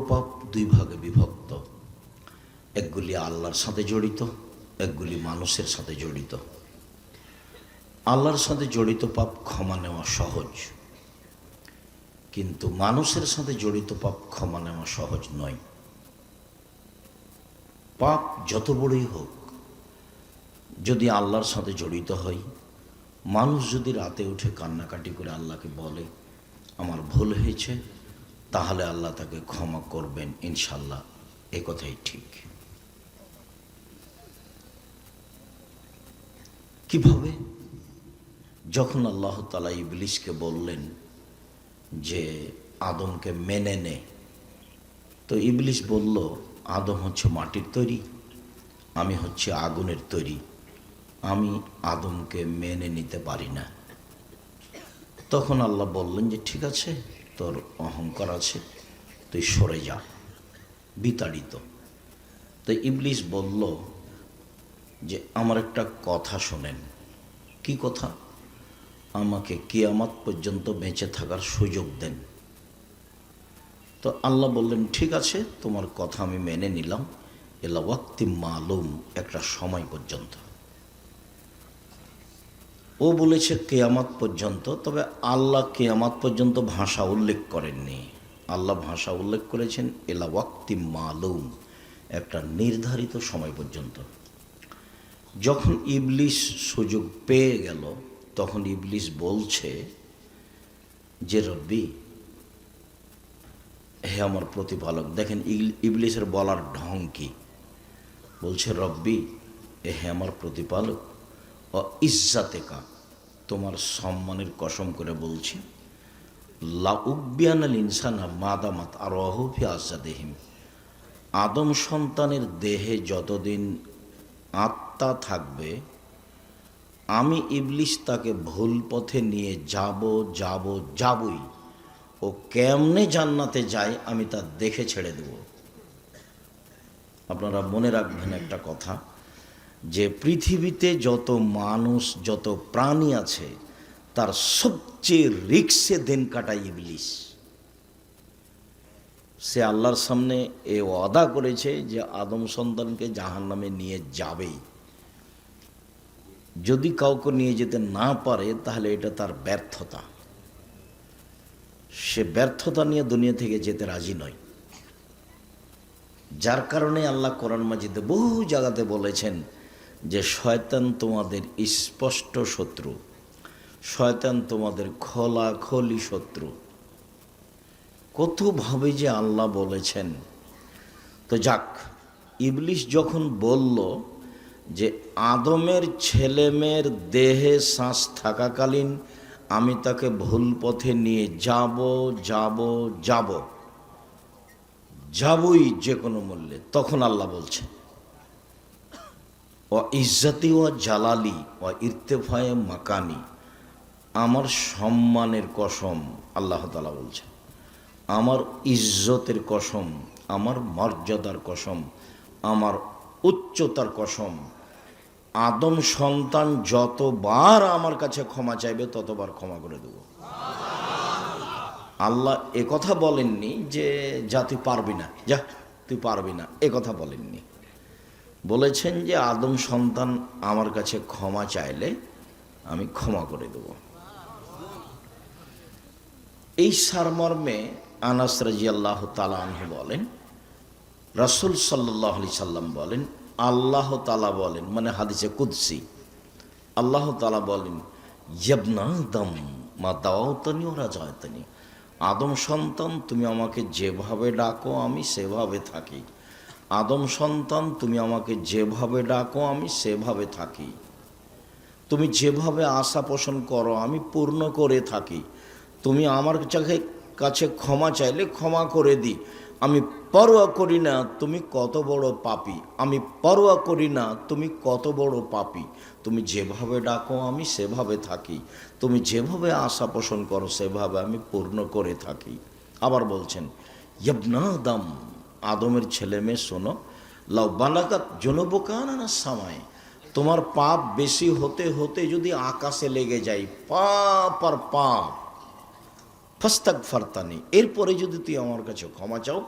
পাপ দুই ভাগে বিভক্ত, একগুলি আল্লাহর সাথে জড়িত, একগুলি মানুষের সাথে জড়িত। আল্লাহর সাথে জড়িত পাপ ক্ষমা নেওয়া সহজ, কিন্তু মানুষের সাথে জড়িত পাপ ক্ষমা নেওয়া সহজ নয়। পাপ যত বড়ই হোক, যদি আল্লাহর সাথে জড়িত হয়, মানুষ যদি রাতে উঠে কান্নাকাটি করে আল্লাহকে বলে আমার ভুল হয়েছে, তাহলে আল্লাহ তাকে ক্ষমা করবেন ইনশাল্লাহ, এ কথাই ঠিক। কিভাবে? যখন আল্লাহ তাআলা ইবলিসকে বললেন যে আদমকে মেনে নে, তো ইবলিস বলল আদম হচ্ছে মাটির তৈরি, আমি হচ্ছে আগুনের তৈরি, আমি আদমকে মেনে নিতে পারি না। তখন আল্লাহ বললেন যে ঠিক আছে, তোর অহংকার আছে, তুই সরে যা, বিতাড়িত। তো ইবলিস বলল যে আমার একটা কথা শোনেন। কি কথা? আমাকে কিয়ামত পর্যন্ত বেঁচে থাকার সুযোগ দেন। তো আল্লাহ বললেন ঠিক আছে, তোমার কথা আমি মেনে নিলাম, এলা ওয়াক্তি মালুম, একটা সময় পর্যন্ত। ও বলেছে কিয়ামত পর্যন্ত, তবে আল্লাহ কিয়ামত পর্যন্ত ভাষা উল্লেখ করেননি। আল্লাহ ভাষা উল্লেখ করেছেন এলা ওয়াক্তি মালুম, একটা নির্ধারিত সময় পর্যন্ত। যখন ইবলিস সুযোগ পেয়ে গেল, তখন ইবলিস বলছে যে রব্বি, হে আমার প্রতিপালক। দেখেন ইবলিসের বলার ঢং কি, বলছে রব্বি, হে আমার প্রতিপালক, ও ইজ্জাতেকা, তোমার সম্মানের কসম করে বলছি, লা উব্বিয়ানাল ইনসানা মাদামাত আরওয়াহু ফি আজসাদিহিম, আদম সন্তানের দেহে যতদিন আত্মা থাকবে, আমি ইবলিস তাকে ভুল পথে নিয়ে যাবই। ও কেমনে জান্নাতে যায় আমি তা দেখে ছেড়ে দেব। আপনারা মনে রাখবেন একটা কথা, যে পৃথিবীতে যত মানুষ, যত প্রাণী আছে, তার সবচেয়ে রিক্সে দিন কাটায় ইবলিস। সে আল্লাহর সামনে এ ওয়াদা করেছে যে আদম সন্তানকে জাহান্নামে নিয়ে যাবেই। যদি কাউকে নিয়ে যেতে না পারে, তাহলে এটা তার ব্যর্থতা। সে ব্যর্থতা নিয়ে দুনিয়া থেকে যেতে রাজি নয়। যার কারণে আল্লাহ কোরআন মাজিদে বহু জায়গাতে বলেছেন যে শয়তান তোমাদের স্পষ্ট শত্রু, শয়তান তোমাদের খোলাখলি শত্রু। কতভাবে যে আল্লাহ বলেছেন। তো যাক, ইবলিস যখন বলল যে আদমের ছেলেমেয়ের দেহে শ্বাস থাকাকালীন আমি তাকে ভুল পথে নিয়ে যাবই যে কোনো মূল্যে, তখন আল্লাহ বলছেন ও ইজ্জতি ও জালালি ও ইরতেফায়ে মাকানি, আমার সম্মানের কসম, আল্লাহ তাআলা বলছেন আমার ইজ্জতের কসম, আমার মর্যাদার কসম, আমার উচ্চতার কসম, আদম সন্তান যতবার আমার কাছে ক্ষমা চাইবে ততবার ক্ষমা করে দেব। আল্লাহ এ কথা বলেননি যে যা তুই পারবি না, যা তুই পারবি না, এ কথা বলেননি। বলেছেন যে আদম সন্তান আমার কাছে ক্ষমা চাইলে আমি ক্ষমা করে দেব। এই সারমর্মে আনাস রাদিয়াল্লাহু তাআলা আনহু বলেন, রাসূল সাল্লাল্লাহু আলাইহি সাল্লাম বলেন, আল্লাহ তাআলা বলেন, মানে হাদিসে কুদসি, আল্লাহ তাআলা বলেন ইবনা আদম মা দাওয়াতানি ওয়া রাজাতানি, আদম সন্তান তুমি আমাকে যেভাবে ডাকো আমি সেভাবে থাকি, আদম সন্তান তুমি আমাকে যেভাবে ডাকো আমি সেভাবে থাকি, তুমি যেভাবে আশা পোষণ করো আমি পূর্ণ করে থাকি, তুমি আমার কাছে ক্ষমা চাইলে ক্ষমা করে দিই, আমি পরোয়া করি না তুমি কত বড় পাপী, আমি পরোয়া করি না তুমি কত বড় পাপী, তুমি যেভাবে ডাকো আমি সেভাবে থাকি, তুমি যেভাবে আশা পোষণ করো সেভাবে আমি পূর্ণ করে থাকি। আবার বলছেন ইবনা আদম, আদমের ছেলে মেয়ে শোনো, লাউ বালাগাত জুনুবুকা সামায়, তোমার পাপ বেশি হতে হতে যদি আকাশে লেগে যায়, পাপ আর পাপ, ফাস্তাগফারতানি, এরপরে যদি তুই আমার কাছে ক্ষমা চাও,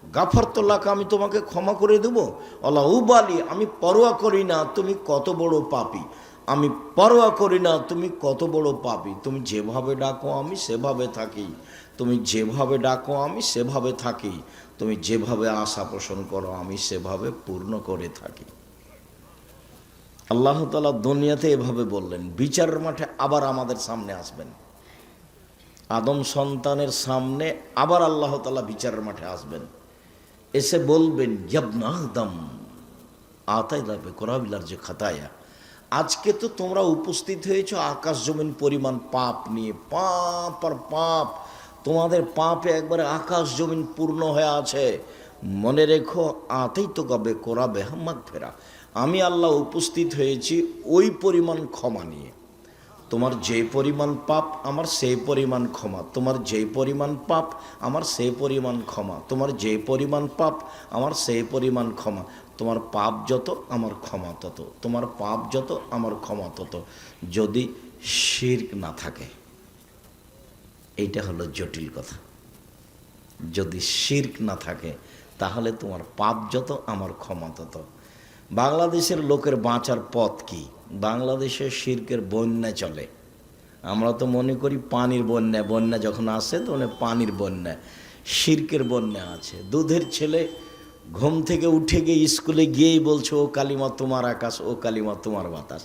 গাফারতুল্লাহকে আমি তোমাকে ক্ষমা করে দেব। আল্লাহ উবালি, আমি পরোয়া করি না তুমি কত বড় পাপী, আমি পরোয়া করি না তুমি কত বড় পাপী। তুমি যেভাবে ডাকো আমি সেভাবে থাকি, তুমি যেভাবে ডাকো আমি সেভাবে থাকি, তুমি যেভাবে আশা পোষণ করো আমি সেভাবে পূর্ণ করে থাকি। আল্লাহ তাআলা দুনিয়াতে এভাবে বললেন, বিচারের মাঠে আবার আমাদের সামনে আসবেন। আদম সন্তানের সামনে আবার আল্লাহ তাআলা বিচারের মাঠে আসবেন, এসে বলবেন ইয়াবনা আদম আতাই যাবে করাবিলার যে খাতায়া। আজকে তো তোমরা উপস্থিত হয়েছো আকাশ জমিন পরিমাণ পাপ নিয়ে, পাপ আর পাপ, তোমাদের পাপে একবারে আকাশ জমিন পূর্ণ হয়ে আছে। মনে রেখো আতেই তো কবে করাবে হাম্মাক ফেরা, আমি আল্লাহ উপস্থিত হয়েছি ওই পরিমাণ ক্ষমা নিয়ে। তোমার যে পরিমাণ পাপ আমার সেই পরিমাণ ক্ষমা, তোমার যে পরিমাণ পাপ আমার সেই পরিমাণ ক্ষমা, তোমার যে পরিমাণ পাপ আমার সেই পরিমাণ ক্ষমা। তোমার পাপ যত আমার ক্ষমা তত, তোমার পাপ যত আমার ক্ষমা তত, যদি শিরক না থাকে। এইটা হলো জটিল কথা। যদি শিরক না থাকে তাহলে তোমার পাপ যত আমার ক্ষমা তত। বাংলাদেশের লোকের বাঁচার পথ কি? বাংলাদেশে শিরকের বন্যা চলে। আমরা তো মনে করি পানির বন্যা, বন্যা যখন আসে তখন পানির বন্যা, শিরকের বন্যা আছে। দুধের ছেলে ঘুম থেকে উঠে গিয়ে স্কুলে গিয়েই বলছে ও কালিমা তোমার আকাশ, ও কালিমা তোমার বাতাস।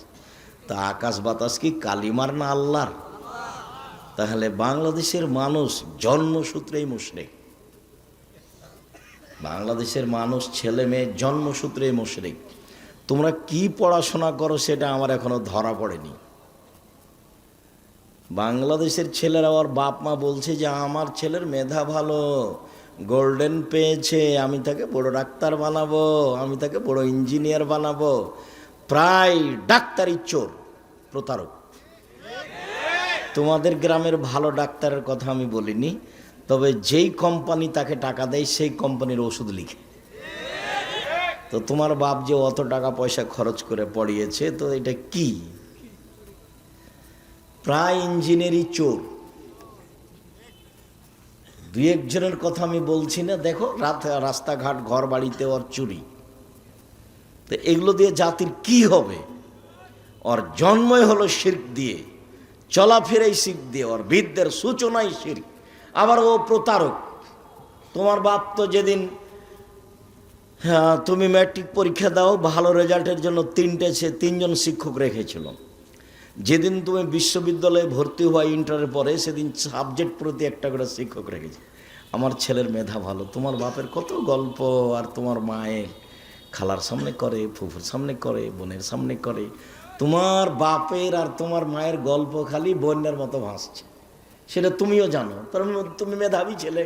তা আকাশ বাতাস কি কালিমার না আল্লাহর? তাহলে বাংলাদেশের মানুষ জন্মসূত্রেই মুশরিক। বাংলাদেশের মানুষ ছেলে মেয়ে জন্মসূত্রেই মুশরিক। তোমরা কি পড়াশোনা করো সেটা আমার এখনো ধরা পড়েনি। বাংলাদেশের ছেলেরা ওর বাপ মা বলছে যে আমার ছেলের মেধা ভালো, গোল্ডেন পেয়েছে, আমি তাকে বড় ডাক্তার বানাবো, আমি তাকে বড় ইঞ্জিনিয়ার বানাবো। প্রায় ডাক্তারি চোর, প্রতারক। তোমাদের গ্রামের ভালো ডাক্তারের কথা আমি বলিনি, তবে যেই কোম্পানি তাকে টাকা দেয় সেই কোম্পানির ওষুধ লিখে। তো তোমার বাপ যে অত টাকা পয়সা খরচ করে পড়িয়েছে, তো এটা কি? প্রায় ইঞ্জিনিয়ারি চোর। দুই একজনের কথা আমি বলছি না, দেখো রাস্তাঘাট ঘর বাড়িতে ওর চুরি। তো এগুলো দিয়ে জাতির কি হবে? ওর জন্মই হলো শিরক দিয়ে, চলাফেরাই শিরক দিয়ে, ওর বিদ্যের সূচনাই শিরক। আবার ও প্রতারক। তোমার বাপ তো যেদিন তুমি ম্যাট্রিক পরীক্ষা দাও, ভালো রেজাল্টের জন্য তিনজন শিক্ষক রেখেছিল। যেদিন তুমি বিশ্ববিদ্যালয়ে ভর্তি হওয়া ইন্টারের পরে, সেদিন সাবজেক্ট প্রতি একটা করে শিক্ষক রেখেছে। আমার ছেলের মেধা ভালো। তোমার বাপের কত গল্প, আর তোমার মায়ের খালার সামনে করে, ফুফুর সামনে করে, বোনের সামনে করে। তোমার বাপের আর তোমার মায়ের গল্প খালি বন্যার মতো ভাসছে, সেটা তুমিও জানো। তার তুমি মেধাবী ছেলে,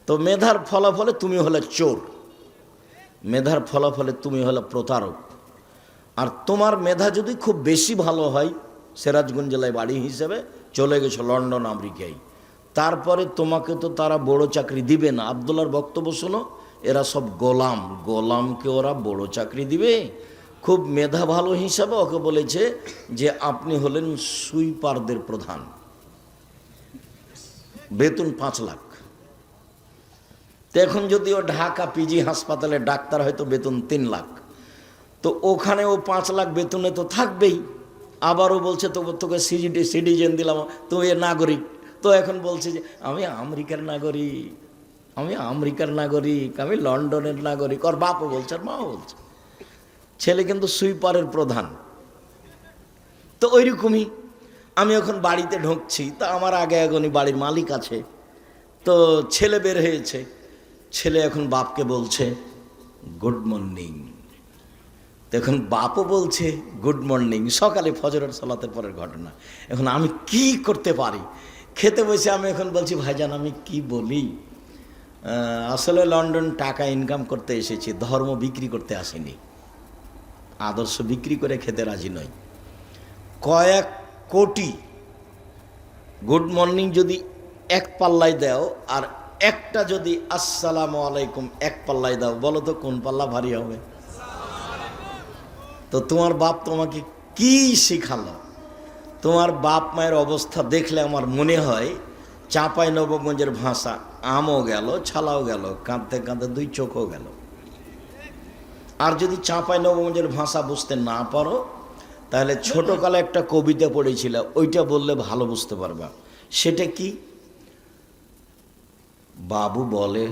তো মেধার ফলাফলে তুমি হলে চোর, মেধার ফলাফলে তুমি হলে প্রতারক। আর তোমার মেধা যদি খুব বেশি ভালো হয়, সিরাজগঞ্জ জেলায় বাড়ি হিসেবে চলে গেছো লন্ডন আমেরিকায়, তারপরে তোমাকে তো তারা বড় চাকরি দিবে না। আব্দুল্লাহর বক্তব্য শোনো, এরা সব গোলাম, গোলামকে ওরা বড় চাকরি দিবে? খুব মেধা ভালো হিসাবে ওকে বলেছে যে আপনি হলেন সুইপারদের প্রধান, বেতন 5 লাখ। তো এখন যদি ও ঢাকা পিজি হাসপাতালে ডাক্তার, হয়তো বেতন 3 লাখ। তো ওখানে ও 5 লাখ বেতনে তো থাকবেই। আবারও বলছে তোকে সিটিজেন দিলাম, তো এ নাগরিক। তো এখন বলছে যে আমি আমেরিকার নাগরিক, আমি আমেরিকার নাগরিক, আমি লন্ডনের নাগরিক। ওর বাপও বলছে, আর মাও বলছে। ছেলে কিন্তু সুইপারের প্রধান। তো ওইরকমই আমি এখন বাড়িতে ঢুকছি, তা আমার আগে এখনই বাড়ির মালিক আছে। তো ছেলে বের হয়েছে, ছেলে এখন বাপকে বলছে গুড মর্নিং। এখন বাপও বলছে গুড মর্নিং। সকালে ফজরের সালাতের পরের ঘটনা। এখন আমি কি করতে পারি? খেতে বসে আমি এখন বলছি ভাইজান আমি কি বলি, আসলে লন্ডন টাকা ইনকাম করতে এসেছি, ধর্ম বিক্রি করতে আসিনি, আদর্শ বিক্রি করে খেতে রাজি নই। কয়েক কোটি গুড মর্নিং যদি এক পাল্লায় দাও, আর একটা যদি আসসালামু আলাইকুম এক পাল্লায় দাও, বলো তো কোন পাল্লা ভারী হবে? তো তোমার বাপ তোমাকে কি শিখালো? তোমার বাপ মায়ের অবস্থা দেখলে আমার মনে হয় চাঁপাইনবাবগঞ্জের ভাষা, আমও গেল ছালাও গেল, কাঁদতে কাঁদতে দুই চোখও গেল। আর যদি চাঁপাইনবাবগঞ্জের ভাষা বুঝতে না পারো, তাহলে ছোটকালে একটা কবিতা পড়েছিল, ওইটা বললে ভালো বুঝতে পারবা। সেটা কি? বাবু বলে,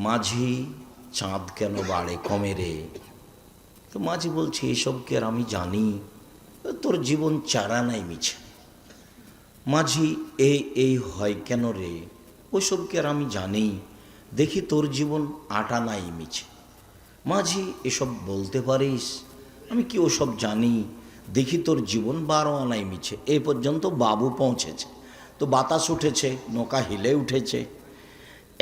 মাঝি চাঁদ কেন বাড়ে কমে রে। তো মাঝি বলছে, এসব কি আর আমি জানি? তোর জীবন চারা নাই মিছে। মাঝি, এই হয় কেন রে? ওসব কি আর আমি জানি? দেখি তোর জীবন আটা নাই মিছে। মাঝি, এসব বলতে পারিস? আমি কি ওসব জানি? দেখি তোর জীবন 12 আনাই মিছে। এই পর্যন্ত বাবু পৌঁছেছে। তো বাতাস উঠেছে, নৌকা হিলে উঠেছে।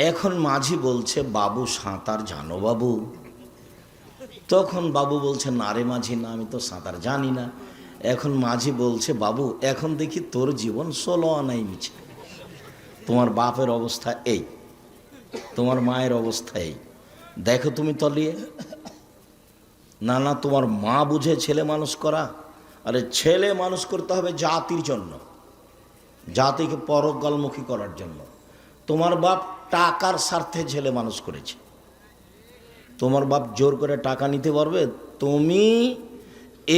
এখন মাঝি বলছে, বাবু সাঁতার জানো বাবু? তখন বাবু বলছে, না রে মাঝি, না, আমি তো সাঁতার জানি না। এখন মাঝি বলছে, বাবু এখন দেখি তোর জীবন 16 আনাই মিছে। তোমার বাপের অবস্থা এই, তোমার মায়ের অবস্থা এই, দেখো তুমি তলিয়ে। না না, তোমার মা বুঝে ছেলে মানুষ করা? আরে ছেলে মানুষ করতে হবে জাতির জন্য, জাতিকে পরকালমুখী করার জন্য। তোমার বাপ টাকার স্বার্থে ছেলে মানুষ করেছে। তোমার বাপ জোর করে টাকা নিতে পারবে? তুমি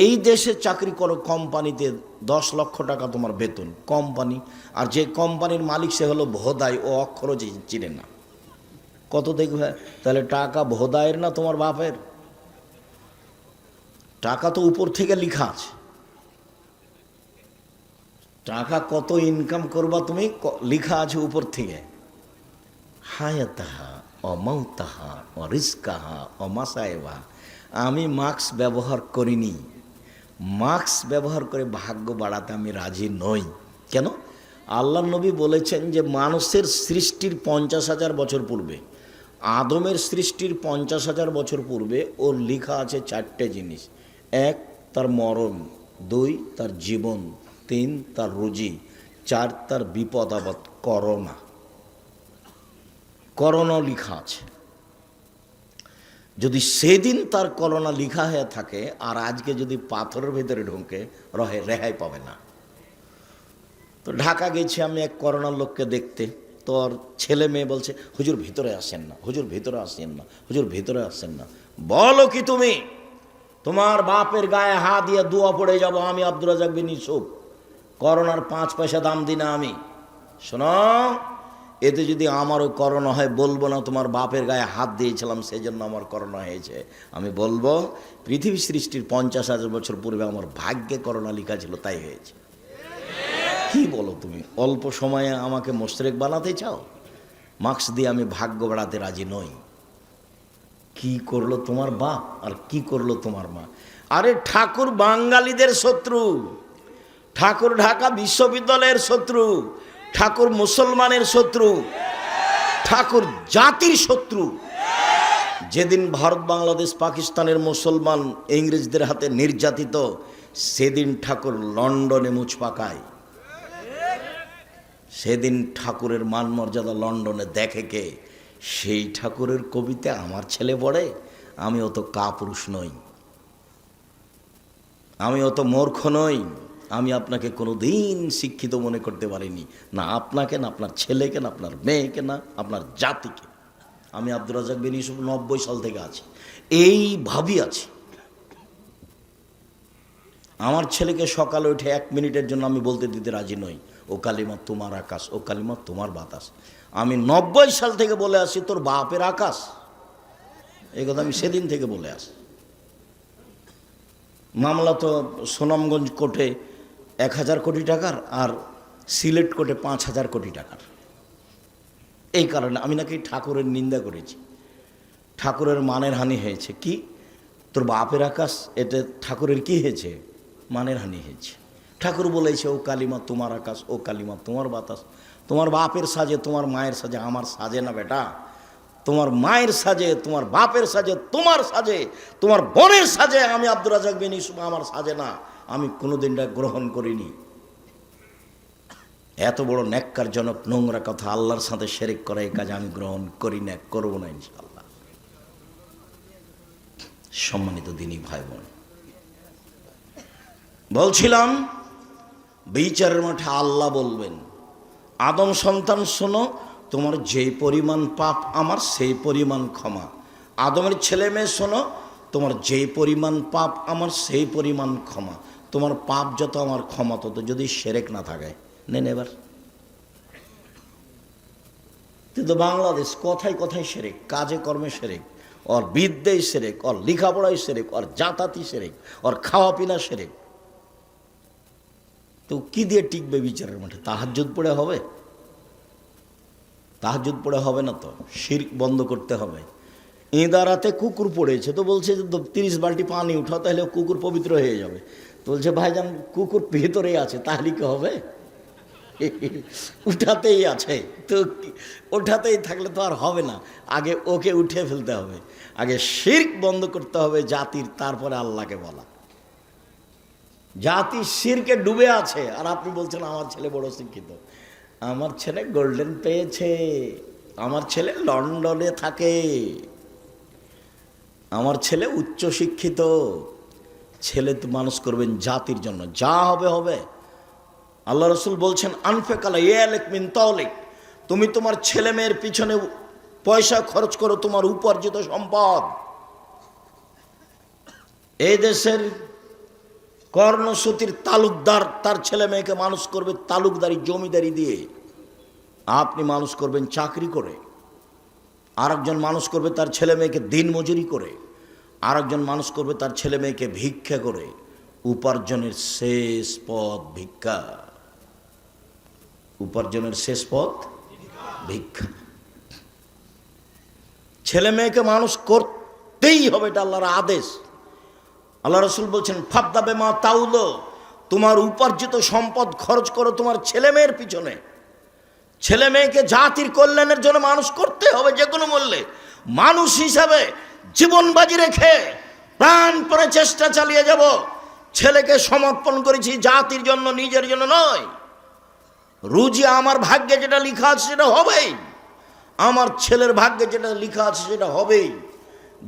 এই দেশে চাকরি করো কোম্পানিতে, 10 লক্ষ টাকা তোমার বেতন, কোম্পানি। আর যে কোম্পানির মালিক সে হলো ভোদাই, ও অক্ষরও চিনে না। কত দেখবে? তাহলে টাকা ভোদাইয়ের না তোমার বাপের? টাকা তো উপর থেকে লিখা আছে। টাকা কত ইনকাম করবা তুমি, লিখা আছে উপর থেকে। হায়াতাহা অমাউতাহা অরিস্কাহা অমাসায়েবা। আমি মাস্ক ব্যবহার করিনি, মাস্ক ব্যবহার করে ভাগ্য বাড়াতে আমি রাজি নই। কেন? আল্লাহ নবী বলেছেন যে মানুষের সৃষ্টির 50,000 বছর পূর্বে, আদমের সৃষ্টির 50,000 বছর পূর্বে ওর লেখা আছে 4টে জিনিস। 1 তার মরণ, 2 তার জীবন, 3 তার রুজি, 4 তার বিপদ আপদ। করোনা, করোনা লেখা আছে। যদি সেদিন তার করোনা লেখা হয়ে থাকে, আর আজকে যদি পাথরের ভেতরে ঢুকে রেহাই পাবে না। তো ঢাকা গেছি আমি এক করোনার লোককে দেখতে। তোর ছেলে মেয়ে বলছে, হুজুর ভিতরে আসেন না, হুজুর ভিতরে আসেন না, হুজুর ভিতরে আসেন না। বলো কি তুমি? তোমার বাপের গায়ে হাত দিয়ে দোয়া পড়ে যাব আমি, আব্দুর রাজ্জাক বিন ইউসুফ। করোনার 5 পয়সা দাম দিই না আমি। শোনো, এতে যদি আমারও করোনা হয়, বলবো না তোমার বাপের গায়ে হাত দিয়েছিলাম সেই জন্য আমার করোনা হয়েছে। আমি বলবো পৃথিবী সৃষ্টির 50,000 বছর পূর্বে আমার ভাগ্যে করোনা লেখা ছিল, তাই হয়েছে। কি বলো তুমি? অল্প সময়ে আমাকে মোশরেক বানাতে চাও? মাস্ক দিয়ে আমি ভাগ্য বাড়াতে রাজি নই। কি করলো তোমার বাপ আর কি করলো তোমার মা? আরে ঠাকুর বাঙালিদের শত্রু, ঠাকুর ঢাকা বিশ্ববিদ্যালয়ের শত্রু, ঠাকুর মুসলমানের শত্রু, ঠাকুর জাতির শত্রু। যেদিন ভারত বাংলাদেশ পাকিস্তানের মুসলমান ইংরেজদের হাতে নির্যাতিত, সেদিন ঠাকুর লন্ডনে মুছ পাকায়। সেদিন ঠাকুরের মান মর্যাদা লন্ডনে দেখে কে? সেই ঠাকুরের কবিতা আমার ছেলে পড়ে। আমি অত কাপুরুষ নই, আমি অত মূর্খ নই। আমি আপনাকে কোনো দিন শিক্ষিত মনে করতে পারিনি, না আপনাকে, না আপনার ছেলেকে, না আপনার মেয়েকে, না আপনার জাতিকে। আমি আব্দুর রাজ্জাক বিন ইউসুফ 90 সাল থেকে আছি, এইভাবেই আছি। আমার ছেলেকে সকালে উঠে 1 মিনিটের জন্য আমি বলতে দিতে রাজি নই, ও কালিমা তোমার আকাশ, ও কালিমা তোমার বাতাস। আমি 90 সাল থেকে বলে আসি, তোর বাপের আকাশ। এই কথা আমি সেদিন থেকে বলে আসি। মামলা তো সুনামগঞ্জ কোর্টে 1000 কোটি টাকার, আর সিলেট কোর্টে 5000 কোটি টাকার। এই কারণে আমি নাকি ঠাকুরের নিন্দা করেছি, ঠাকুরের মানের হানি হয়েছে। কি তোর বাপের আকাশ, এটা ঠাকুরের কি হয়েছে? মানের হানি হয়েছে। ঠাকুর বলেছে, ও কালিমা তোমার আকাশ, ও কালিমা তোমার বাতাস। তোমার বাপের সাজে, তোমার মায়ের সাজে, আমার সাজে না বেটা। তোমার মায়ের সাজে, তোমার বাপের সাজে, তোমার সাজে, তোমার বোনের সাজে। আমি আব্দুর রাজ্জাক বিন ইউসুফ, আমার সাজে না। আমি কোনোদিন গ্রহণ করিনি। এত বড় ন্যাক্কারজনক নোংরা কথা, আল্লাহর সাথে শিরক করা, এই কাজ আমি গ্রহণ করি না, করবো না ইনশাআল্লাহ। সম্মানিত দিনী ভাই বোন, বলছিলাম বিচারের মাঠে আল্লাহ বলবেন, আদম সন্তান শোনো, তোমার যেই পরিমাণ পাপ আমার সেই পরিমাণ ক্ষমা। আদমের ছেলে মেয়ে শোনো, তোমার যেই পরিমাণ পাপ আমার সেই পরিমাণ ক্ষমা। তোমার পাপ যত আমার ক্ষমা তত, যদি শিরক না থাকে। নেন এবার। কিন্তু বাংলাদেশ কথায় কথায় শিরক, কাজে কর্মে শিরক, ওর বিদ্যেই শিরক, ওর লেখাপড়াই শিরক, ওর জাতাতি শিরক, ওর খাওয়া পিনা শিরক। তো কি দিয়ে টিকবে বিচারের মাঠে? তাহাজ্জুদ পড়ে হবে? তাহাজ্জুদ পড়ে হবে না তো, শিরক বন্ধ করতে হবে। ইঁদারাতে কুকুর পড়েছে, তো বলছে যে 30 বালতি পানি উঠাও, তাহলে কুকুর পবিত্র হয়ে যাবে। তো বলছে ভাইজান কুকুর ভেতরেই আছে, তাহলে কি হবে? উঠাতেই আছে, তো ওঠাতেই থাকলে তো আর হবে না। আগে ওকে উঠে ফেলতে হবে, আগে শিরক বন্ধ করতে হবে জাতির, তারপরে আল্লাহকে বলা। জাতি শিরকে ডুবে আছে, আর আপনি বলছেন আমার ছেলে বড় শিক্ষিত। আমার ছেলে গোল্ডেন পেয়েছে, আমার ছেলে লন্ডনে থাকে, আমার ছেলে উচ্চ শিক্ষিত। ছেলে তো মানুষ করবেন জাতির জন্য, যা হবে হবে। আল্লাহ রসুল বলছেন আনফেকালা ইয়ালেক মিন তাওলিক, তুমি তোমার ছেলে মেয়ের পিছনে পয়সা খরচ করো, তোমার উপার্জিত সম্পদ। এই দেশের কর্ণসূতির তালুকদার তার ছেলে মেয়েকে মানুষ করবে তালুকদারি জমিদারি দিয়ে, আপনি মানুষ করবেন চাকরি করে। আরেকজন মানুষ করবে তার ছেলে মেয়েকে দিন মজুরি করে, আরেকজন মানুষ করবে তার ছেলে মেয়েকে ভিক্ষা করে। উপার্জনের শেষ পথ ভিক্ষা, উপার্জনের শেষ পথ ভিক্ষা। ছেলে মেয়েকে মানুষ করতেই হবে, এটা আল্লাহর আদেশ। আল্লাহ রসুল বলছেন ফাবদাবে মা তাউলো, তোমার উপার্জিত সম্পদ খরচ করো তোমার ছেলে মেয়ের পিছনে। ছেলে মেয়েকে জাতির কল্যাণের জন্য মানুষ করতে হবে যে কোনো মূল্যে। মানুষ হিসাবে জীবন বাজি রেখে প্রাণপণে চেষ্টা চালিয়ে যাব। ছেলেকে সমর্পণ করেছি জাতির জন্য, নিজের জন্য নয়। রুজি আমার ভাগ্যে যেটা লেখা আছে সেটা হবেই, আমার ছেলের ভাগ্যে যেটা লেখা আছে সেটা হবেই।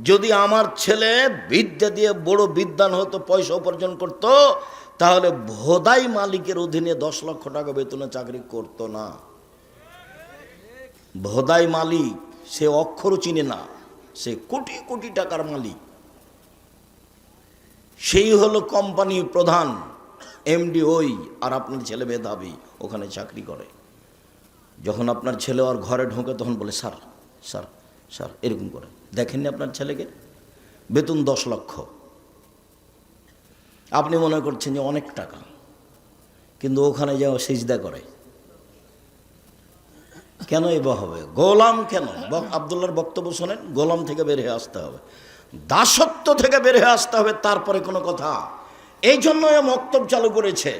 যদি আমার ছেলে বিদ্যা দিয়ে বড় বিদ্বান হতো, পয়সা উপার্জন করত, তাহলে ভোদাই মালিকের অধীনে 10 লক্ষ টাকা বেতনে চাকরি করত না। ভোদাই মালিক সে অক্ষরও চিনে না, সে কোটি কোটি টাকার মালিক। সেই হলো কোম্পানির প্রধান, এমডি ওই, আর আপনার ছেলে মেধাবী ওখানে চাকরি করে। যখন আপনার ছেলে আর ঘরে ঢোকে তখন বলে স্যার স্যার স্যার এরকম করে। দেখেননি আপনার ছেলেকে? বেতন 10 লক্ষ। আপনি মনে করছেন যে অনেক টাকা, কিন্তু ওখানে যাও সিজদা করে। কেন এবার হবে? গোলাম কেন? আব্দুল্লাহর বক্তব্য শোনেন, গোলাম থেকে বের হয়ে আসতে হবে, দাসত্ব থেকে বের হয়ে আসতে হবে, তারপরে কোনো কথা। এই জন্য মক্তব চালু করেছে।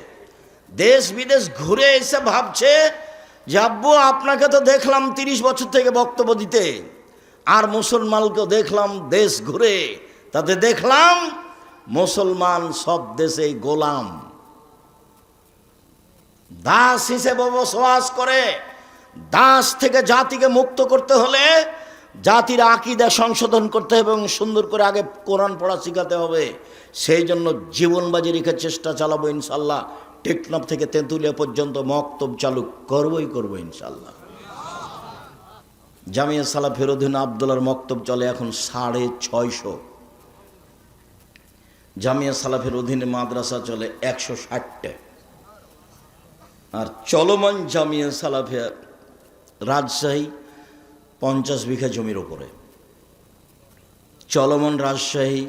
দেশ বিদেশ ঘুরে এসে ভাবছে যে আব্বু আপনাকে তো দেখলাম 30 বছর থেকে বক্তব্য দিতে, আর মুসলমানকে দেখলাম দেশ ঘুরে, তাতে দেখলাম মুসলমান সব দেশে গোলাম, দাস হিসেবে বসবাস করে। দাস থেকে জাতিকে মুক্ত করতে হলে জাতির আকীদা সংশোধন করতে হবে এবং সুন্দর করে আগে কোরআন পড়া শেখাতে হবে। সেই জন্য জীবন বাজি রেখে চেষ্টা চালাবো ইনশাল্লাহ। টেকনাফ থেকে তেঁতুলিয়া পর্যন্ত মক্তব চালু করবো ইনশাল্লাহ। জামিয়া সালাফের অধীনে আব্দুল্লাহর মক্তব চলে এখন 650। জামিয়া সালাফের অধীনে মাদ্রাসা চলে 160টা। আর চলমান জামিয়া সালাফে রাজশাহী 50 বিঘা জমির ওপরে। চলমান রাজশাহী,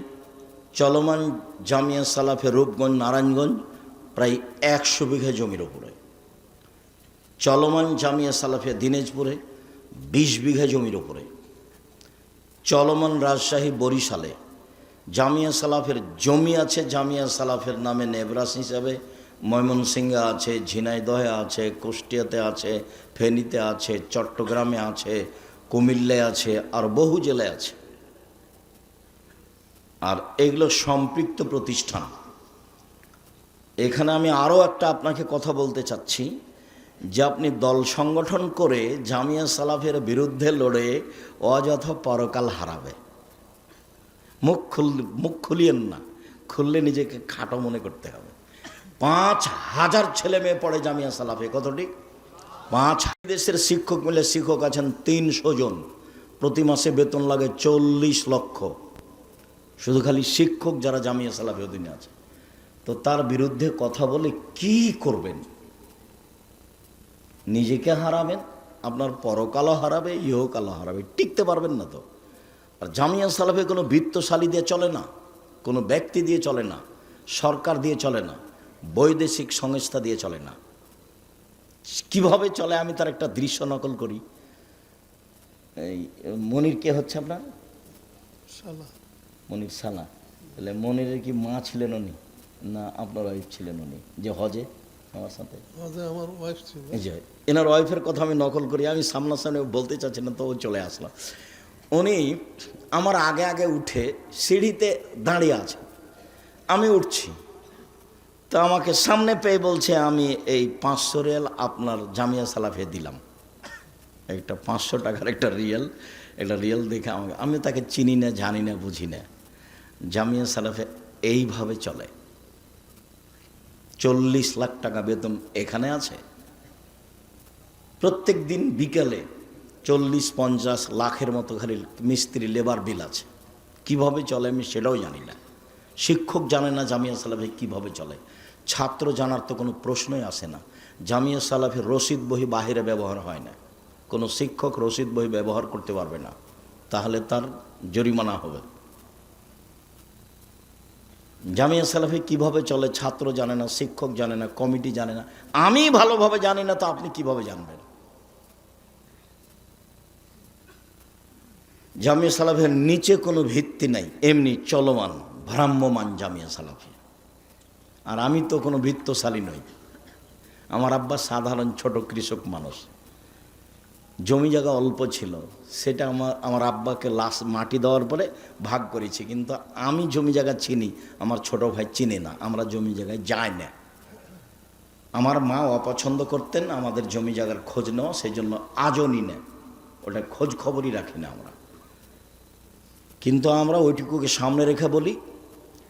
চলমান জামিয়া সালাফে রূপগঞ্জ নারায়ণগঞ্জ প্রায় 100 বিঘা জমির ওপরে। চলমান জামিয়া সালাফে দিনাজপুরে 20 বিঘা জমির ওপরে। চলমান রাজশাহী বরিশালে জামিয়া সালাফের জমি আছে, জামিয়া সালাফের নামে নেবরাস হিসাবে। ময়মনসিংহে আছে, ঝিনাইদহে আছে, কুষ্টিয়াতে আছে, ফেনীতে আছে, চট্টগ্রামে আছে, কুমিল্লায় আছে, আর বহু জেলায় আছে। আর এগুলো সম্পৃক্ত প্রতিষ্ঠান। এখানে আমি আরও একটা আপনাকে কথা বলতে চাচ্ছি যে আপনি দল সংগঠন করে জামিয়া সালাফের বিরুদ্ধে লড়ে অযথা পরকাল হারাবে। মুখ খুলিয়েন না, খুললে নিজেকে খাটো মনে করতে হবে। 5000 ছেলে মেয়ে পড়ে জামিয়া সালাফে, কত ঠিক? 5 দেশের শিক্ষক মিলে শিক্ষক আছেন 300 জন, প্রতি মাসে বেতন লাগে 40 লক্ষ। শুধু খালি শিক্ষক যারা জামিয়া সালাফির অধীনে আছে। তো তার বিরুদ্ধে কথা বলে কি করবেন? নিজেকে হারাবেন, আপনার পরকালও হারাবে, ইহকালও হারাবে, টিকতে পারবেন না তো। আর জামিয়া সালাফে কোনো বৃত্তশালী দিয়ে চলে না, কোনো ব্যক্তি দিয়ে চলে না, সরকার দিয়ে চলে না, বৈদেশিক সংস্থা দিয়ে চলে না। কিভাবে চলে আমি তার একটা দৃশ্য নকল করি। এই মনির কে হচ্ছে আপনার? মনির সালা। তাহলে মনিরের কি মা ছিলেন উনি, না আপনার ওয়াইফ ছিলেন উনি যে হজে আমার সাথে? আমার ওয়াইফ ছিল। এই যে এনার ওয়াইফের কথা আমি নকল করি, আমি সামনাসামনি বলতে চাচ্ছি না, তো ও চলে আসলো। উনি আমার আগে আগে উঠে সিঁড়িতে দাঁড়িয়ে আছে, আমি উঠছি, তো আমাকে সামনে পেয়ে বলছে আমি এই 500 রিয়াল আপনার জামিয়া সালাফে দিলাম। একটা 500 টাকার একটা রিয়াল দেখে আমাকে, আমি তাকে চিনি না, জানি না, বুঝি না। জামিয়া সালাফে এইভাবে চলে। 40 লাখ টাকা বেতন এখানে আছে। প্রত্যেক দিন বিকেলে 40-50 লাখের মতো খালি মিস্ত্রি লেবার বিল আছে। কিভাবে চলে আমি সেটাও জানি না। শিক্ষক জানে না জামিয়া সালাফে কিভাবে চলে। ছাত্র জানার তো কোনো প্রশ্নই আসে না। জামিয়া সালাফের রসিদ বহি বাহিরে ব্যবহার হয় না। কোনো শিক্ষক রসিদ বহি ব্যবহার করতে পারবে না, তাহলে তার জরিমানা হবে। জামিয়া সালাফি কিভাবে চলে ছাত্র জানে না, শিক্ষক জানে না, কমিটি জানে না, আমি ভালোভাবে জানি না, তো আপনি কিভাবে জানবেন? জামিয়া সালাফের নিচে কোনো ভিত্তি নাই, এমনি চলমান ভ্রাম্যমান জামিয়া সালাফি। আর আমি তো কোনো বৃত্তশালী নই। আমার আব্বা সাধারণ ছোট কৃষক মানুষ, জমি জায়গা অল্প ছিল, সেটা আমার আব্বাকে মাটি দেওয়ার পরে ভাগ করেছি। কিন্তু আমি জমি জায়গা চিনি, আমার ছোট ভাই চিনে না, আমরা জমি জায়গায় যাই না। আমার মা অপছন্দ করতেন আমাদের জমি জায়গার খোঁজ নেওয়া, সেই জন্য আজও নি না, ওটা খোঁজ খবরই রাখি না আমরা। কিন্তু আমরা ওইটুকুকে সামনে রেখে বলি,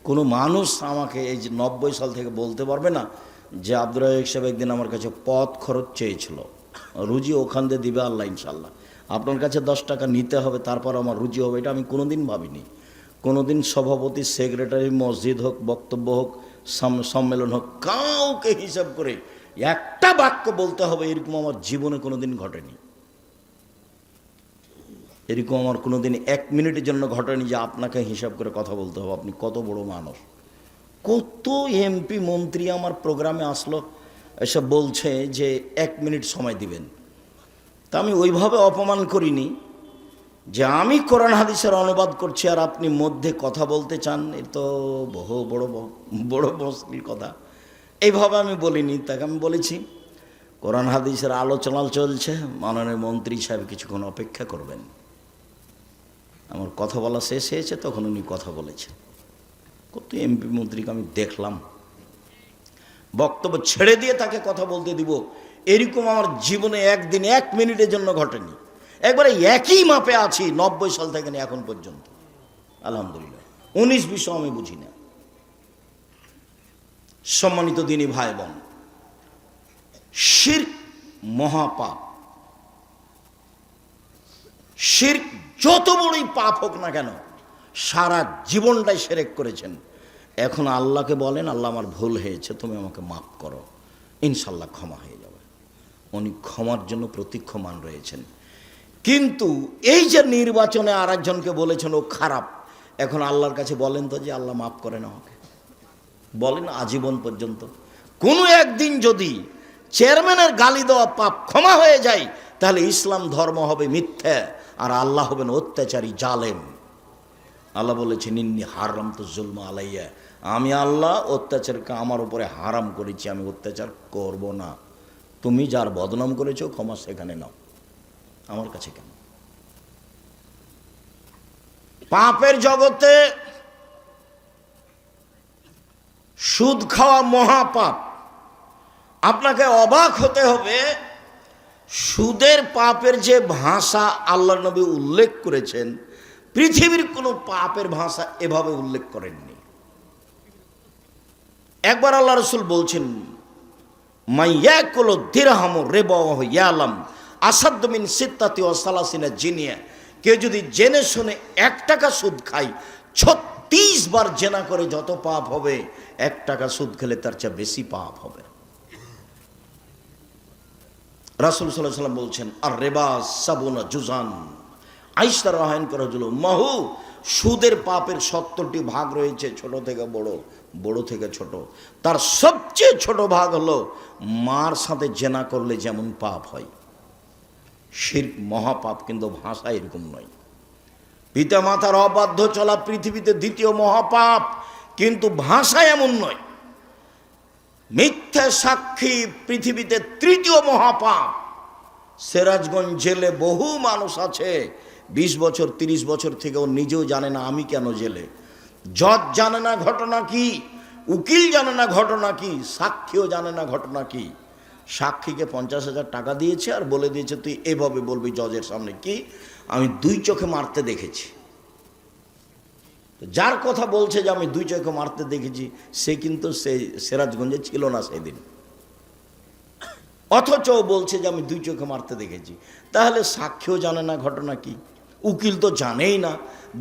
কোনো মানুষ আমাকে এই যে 90 সাল থেকে বলতে পারবে না যে আব্দুর রাজ্জাক সাহেব একদিন আমার কাছে পথ খরচ চেয়েছিল, রুজি ওখান দিয়ে দিবে আল্লাহ ইনশাল্লাহ, আপনার কাছে 10 টাকা নিতে হবে তারপর আমার রুজি হবে, এটা আমি কোনোদিন ভাবিনি। কোনোদিন সভাপতি, সেক্রেটারি, মসজিদ হোক, বক্তব্য হোক, সম্মেলন হোক, কাউকে হিসাব করে একটা বাক্য বলতে হবে এরকম আমার জীবনে কোনোদিন ঘটেনি। এরকম আমার কোনোদিন 1 মিনিটের জন্য ঘটেনি যে আপনাকে হিসাব করে কথা বলতে হবে, আপনি কত বড় মানুষ। কত এমপি মন্ত্রী আমার প্রোগ্রামে আসলো, এসব বলছে যে 1 মিনিট সময় দিবেন। তা আমি ওইভাবে অপমান করিনি যে আমি কোরআন হাদিসের অনুবাদ করছি আর আপনি মধ্যে কথা বলতে চান, এ তো বহু বড় মুশকিল কথা। এইভাবে আমি বলিনি। তাকে আমি বলেছি কোরআন হাদিসের আলোচনা চলছে, মাননীয় মন্ত্রী সাহেব কিছুক্ষণ অপেক্ষা করবেন। আমার কথা বলা শেষ হয়েছে, তখন উনি কথা বলেছেন। কত এমপি মন্ত্রীকে আমি দেখলাম, বক্তব্য ছেড়ে দিয়ে তাকে কথা বলতে দিব, এরকম আমার জীবনে একদিন 1 মিনিটের জন্য ঘটেনি। একবারে একই মাপে আছি 90 সাল থেকে এখন পর্যন্ত, আলহামদুলিল্লাহ। 19-20 আমি বুঝি না। সম্মানিত দিনী ভাই বোন, শিরক মহাপাপ। শিরক যত বড়ই পাপ হোক না কেন, সারা জীবনটাই শিরক করেছেন, এখন আল্লাহকে বলেন আল্লাহ আমার ভুল হয়েছে, তুমি আমাকে মাফ করো, ইনশাল্লাহ ক্ষমা হয়ে যাবে। উনি ক্ষমার জন্য প্রতীক্ষমান রয়েছেন। কিন্তু এই যে নির্বাচনে আর একজনকে বলেছেন ও খারাপ, এখন আল্লাহর কাছে বলেন তো যে আল্লাহ মাফ করেন আমাকে, বলেন আজীবন পর্যন্ত। কোনো একদিন যদি চেয়ারম্যানের গালি দেওয়া পাপ ক্ষমা হয়ে যায়, তাহলে ইসলাম ধর্ম হবে মিথ্যা আর আল্লাহ হবেন অত্যাচারী, জালেম। আল্লাহ বলেছেন ইন্নী হারামতু যুলমা আলাইয়া, আমি আল্লাহ অত্যাচারকে আমার উপরে হারাম করেছি, আমি অত্যাচার করব না। তুমি যার বদনাম করেছো ক্ষমা সেখানে নাও, আমার কাছে কেন? পাপের জগতে সুদ খাওয়া মহাপাপ। আপনাকে অবাক হতে হবে, সুদের পাপের যে ভাষা আল্লাহ নবী উল্লেখ করেছেন, পৃথিবীর কোনো পাপের ভাষা এভাবে উল্লেখ করেননি। একবার আল্লাহ রসুল বলছেন মাইয়াকুলু দিরহামু রিবাহু ইয়ালাম আসাদ্দু মিন সিত্তাতি ওয়া সালাসিনা জিনিয়া, কেউ যদি জেনে শুনে 1 টাকা সুদ খায়, 36 বার জেনা করে যত পাপ হবে, 1 টাকা সুদ খেলে তার চেয়ে বেশি পাপ হবে। রাসূল সাল্লাল্লাহু আলাইহি ওয়াসাল্লাম বলছেন, আর রিবা সাবুনা জুজান। আয়েশা রাদিয়াল্লাহু আনহা মাহু, সুদের পাপের 70টি ভাগ রয়েছে, ছোট থেকে বড়, বড় থেকে ছোট। তার সবচেয়ে ছোট ভাগ হলো মার সাথে জেনা করলে যেমন পাপ হয়। শিরক মহাপাপ, কিন্তু ভাষা এরকম নয়। পিতা মাতার অবাধ্য চলা পৃথিবীতে 2য় মহাপাপ, কিন্তু ভাষা এমন নয়। মিথ্যা সাক্ষী পৃথিবীতে 3য় মহাপাপ। সিরাজগঞ্জ জেলে বহু মানুষ আছে 20 বছর 30 বছর থেকেও নিজেও জানে না আমি কেন জেলে। জজ জানে না ঘটনা কি, উকিল জানে না ঘটনা কি, সাক্ষীও জানে না ঘটনা কি। সাক্ষীকে 50,000 টাকা দিয়েছে আর বলে দিয়েছে তুই এভাবে বলবি জজের সামনে, কি আমি 2 চোখে মারতে দেখেছি। যার কথা বলছে যে আমি 2 চোখে মারতে দেখেছি, সে কিন্তু সে সিরাজগঞ্জে ছিল না সেদিন, অথচ বলছে যে আমি 2 চোখে মারতে দেখেছি। তাহলে সাক্ষীও জানে না ঘটনা কি, উকিল তো জানেই না,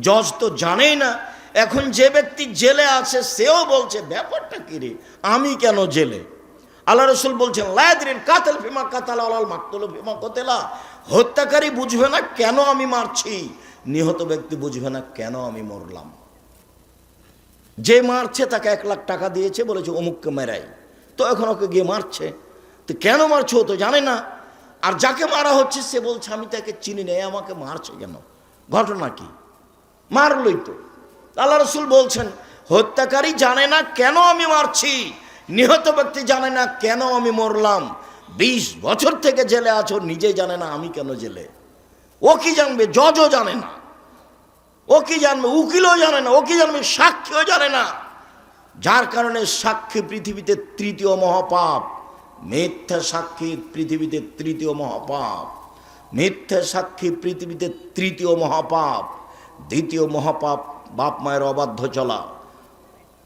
জজ তো জানেই না। এখন যে ব্যক্তি জেলে আছে সেও বলছে ব্যাপারটা কি রে, আমি কেন জেলে। আল্লাহ রাসূল বলছেন লা ইয়াদরিল কাতিল ফিমা কাতালা ওয়াল মাকতুলু ফিমা কুতিলা। হত্যাকারী বুঝবে না কেন আমি মারছি, নিহত ব্যক্তি বুঝবে না কেন আমি মরলাম। যে মারছে তাকে 1 লাখ টাকা দিয়েছে, বলেছে অমুককে মেরাই, তো এখন ওকে গিয়ে মারছে, তো কেন মারছো তো জানে না। আর যাকে মারা হচ্ছে সে বলছে আমি তাকে চিনি না, আমাকে মারছে কেন, ঘটনা কি, মারলই তো। আল্লাহ রাসূল বলছেন হত্যাকারী জানে না কেন আমি মারছি, নিহত ব্যক্তি জানে না কেন আমি মরলাম। 20 বছর থেকে জেলে আছো, নিজে জানে না আমি কেন জেলে। ও কি জানবে, জজও জানে না, ও কি জানবে, উকিলও জানে না, ও কি জানবে, সাক্ষীও জানে না। যার কারণে সাক্ষী পৃথিবীতে 3য় মহাপাপ। মিথ্যা সাক্ষী পৃথিবীতে 3য় মহাপাপ। মিথ্যা সাক্ষী পৃথিবীতে 3য় মহাপাপ। 2য় মহাপাপ বাপ মায়ের অবাধ্য চলা।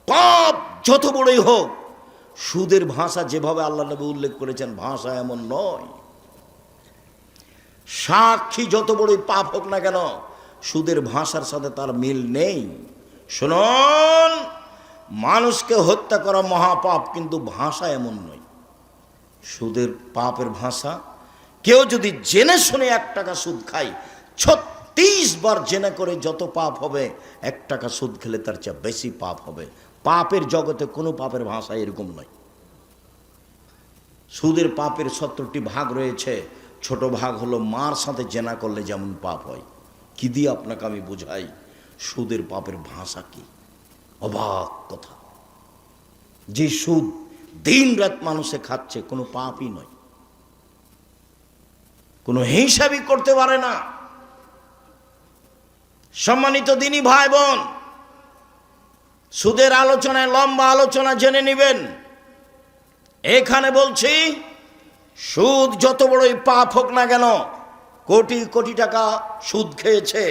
পাপ যত বড়ই হোক, সুদের ভাষা যেভাবে আল্লাহ নবী উল্লেখ করেছেন ভাষা এমন নয়। সাক্ষী যত বড়ই পাপ হোক না কেন, সুদের ভাষার সাথে তার মিল নেই। শুনুন, মানুষকে হত্যা করা মহাপাপ, কিন্তু ভাষা এমন নয়। সুদের পাপের ভাষা, কেউ যদি জেনে শুনে 1 টাকা সুদ খায়, 36 বার জেনে করে যত পাপ হবে, 1 টাকা সুদ খেলে তার চেয়ে বেশি পাপ হবে। পাপের জগতে কোনো পাপের ভাষা এরকম নয়। সুদের পাপের 70টি ভাগ রয়েছে, ছোট ভাগ হলো মার সাথে জেনা করলে যেমন পাপ হয়। কি দিয়ে আপনাকে আমি বুঝাই সুদের পাপের ভাষা কি, অবাক কথা। যে সুদ দিন রাত মানুষে খাচ্ছে, কোনো পাপই নয়, কোনো হিসাবই করতে পারে না। সম্মানিত দিনী ভাই বোন, সুদের আলোচনায় লম্বা আলোচনা জেনে নেবেন। এখানে বলছি সুদ যত বড়ই পাপ হোক না কেন, কোটি কোটি টাকা সুদ খেয়েছে,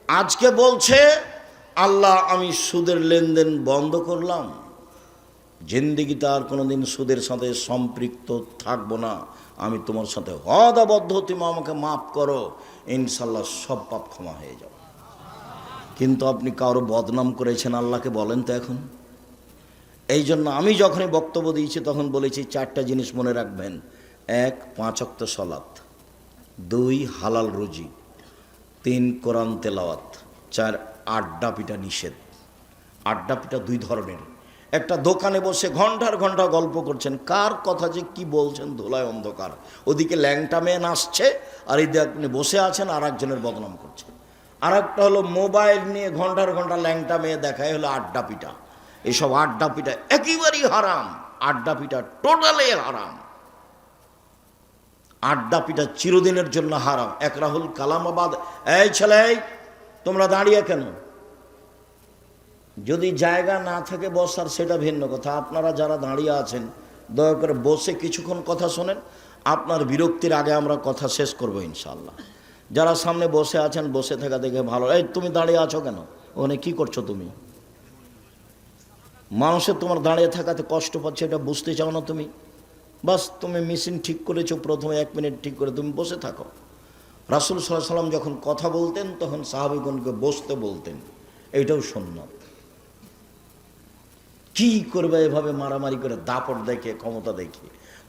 আজকে বলছে আল্লাহ আমি সুদের লেনদেন বন্ধ করলাম, জিন্দেগিতে আর কোনোদিন সুদের সাথে সম্পৃক্ত থাকবো না, আমি তোমার সাথে ওয়াদাবদ্ধ, তুমি আমাকে মাফ করো, ইনশাল্লাহ সব পাপ ক্ষমা হয়ে যাবে। কিন্তু আপনি কারো বদনাম করেছেন, আল্লাহকে বলেন তো এখন। এই জন্য আমি যখনই বক্তব্য দিয়েছি তখন বলেছি 4টা জিনিস মনে রাখবেন। 1 5 ওয়াক্ত সালাত, 2 হালাল রুজি, 3 কোরআন তেলাওয়াত, 4 আড্ডা পিটা নিষেধ। আড্ডা পিটা 2 ধরনের। একটা দোকানে বসে ঘন্টার ঘন্টা গল্প করছেন, কার কথা যে কি বলছেন ধোলায় অন্ধকার। ওদিকে ল্যাংটা মেয়ে নাচছে আর এদিকে আপনি বসে আছেন আর একজনের বদনাম করছেন। আর একটা হলো মোবাইল নিয়ে ঘন্টার ঘন্টা ল্যাংটা মেয়ে দেখায়, হলো আড্ডা পিটা। এইসব আড্ডা পিটা একেবারেই হারাম। আড্ডা পিটা টোটালি হারাম। আড্ডা পিটা চিরদিনের জন্য হারাম। এক রাহুল কালামাবাদ, এই ছেলে তোমরা দাঁড়িয়ে কেন? যদি জায়গা না থাকে বসার সেটা ভিন্ন কথা। আপনারা যারা দাঁড়িয়ে আছেন দয়া করে বসে কিছুক্ষণ কথা শোনেন। আপনার বিরক্তির আগে আমরা কথা শেষ করব ইনশাআল্লাহ। যারা সামনে বসে আছেন বসে থাকা দেখে ভালো। এই তুমি দাঁড়িয়ে আছো কেন? ওখানে কি করছো তুমি? মানুষের তোমার দাঁড়িয়ে থাকাতে কষ্ট পাচ্ছে, এটা বুঝতে চাও না তুমি? বাস তুমি মেশিন ঠিক করেছো, প্রথমে 1 মিনিট ঠিক করে তুমি বসে থাকো। রাসূল সাল্লাল্লাহু আলাইহি সাল্লাম যখন কথা বলতেন তখন সাহাবীগণকে বসতে বলতেন, এইটাও সুন্নাত। কি করবে এভাবে মারামারি করে, দাপট দেখে, ক্ষমতা দেখে,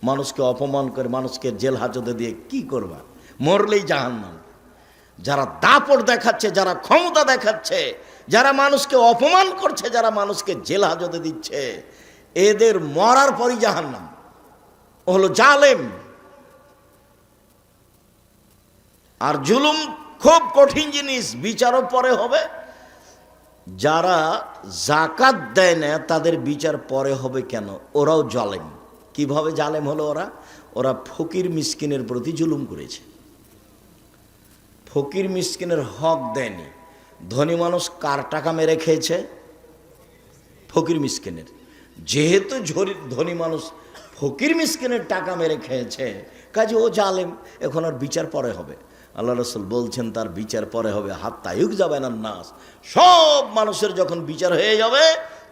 মানুষকে অপমান করে, মানুষকে জেল হাজতে দিয়ে কি করবা? মরলেই জাহান্নাম। যারা দাপট দেখাচ্ছে, যারা ক্ষমতা দেখাচ্ছে, যারা মানুষকে অপমান করছে, যারা মানুষকে জেল হাজতে দিচ্ছে, এদের মরার পরই জাহান্নাম। ও হলো জালেম। আর জুলুম খুব কঠিন জিনিস, বিচারও পরে হবে। যারা জাকাত দেয় না তাদের বিচার পরে হবে কেন? ওরাও জালেম। কিভাবে জালেম হলো ওরা? ওরা ফকির মিসকিনের প্রতি জুলুম করেছে, ফকির মিসকিনের হক দেয়নি। ধনী মানুষ কার টাকা মেরে খেয়েছে? ফকির মিসকিনের। যেহেতু ধনী মানুষ ফকির মিসকিনের টাকা মেরে খেয়েছে, কাজে ও জালেম, এখন আর বিচার পরে হবে। আল্লাহ রাসূল বলছেন তার বিচার পরে হবে, হাত্তা ইউকযাবা নাস। সব মানুষের যখন বিচার হয়ে যাবে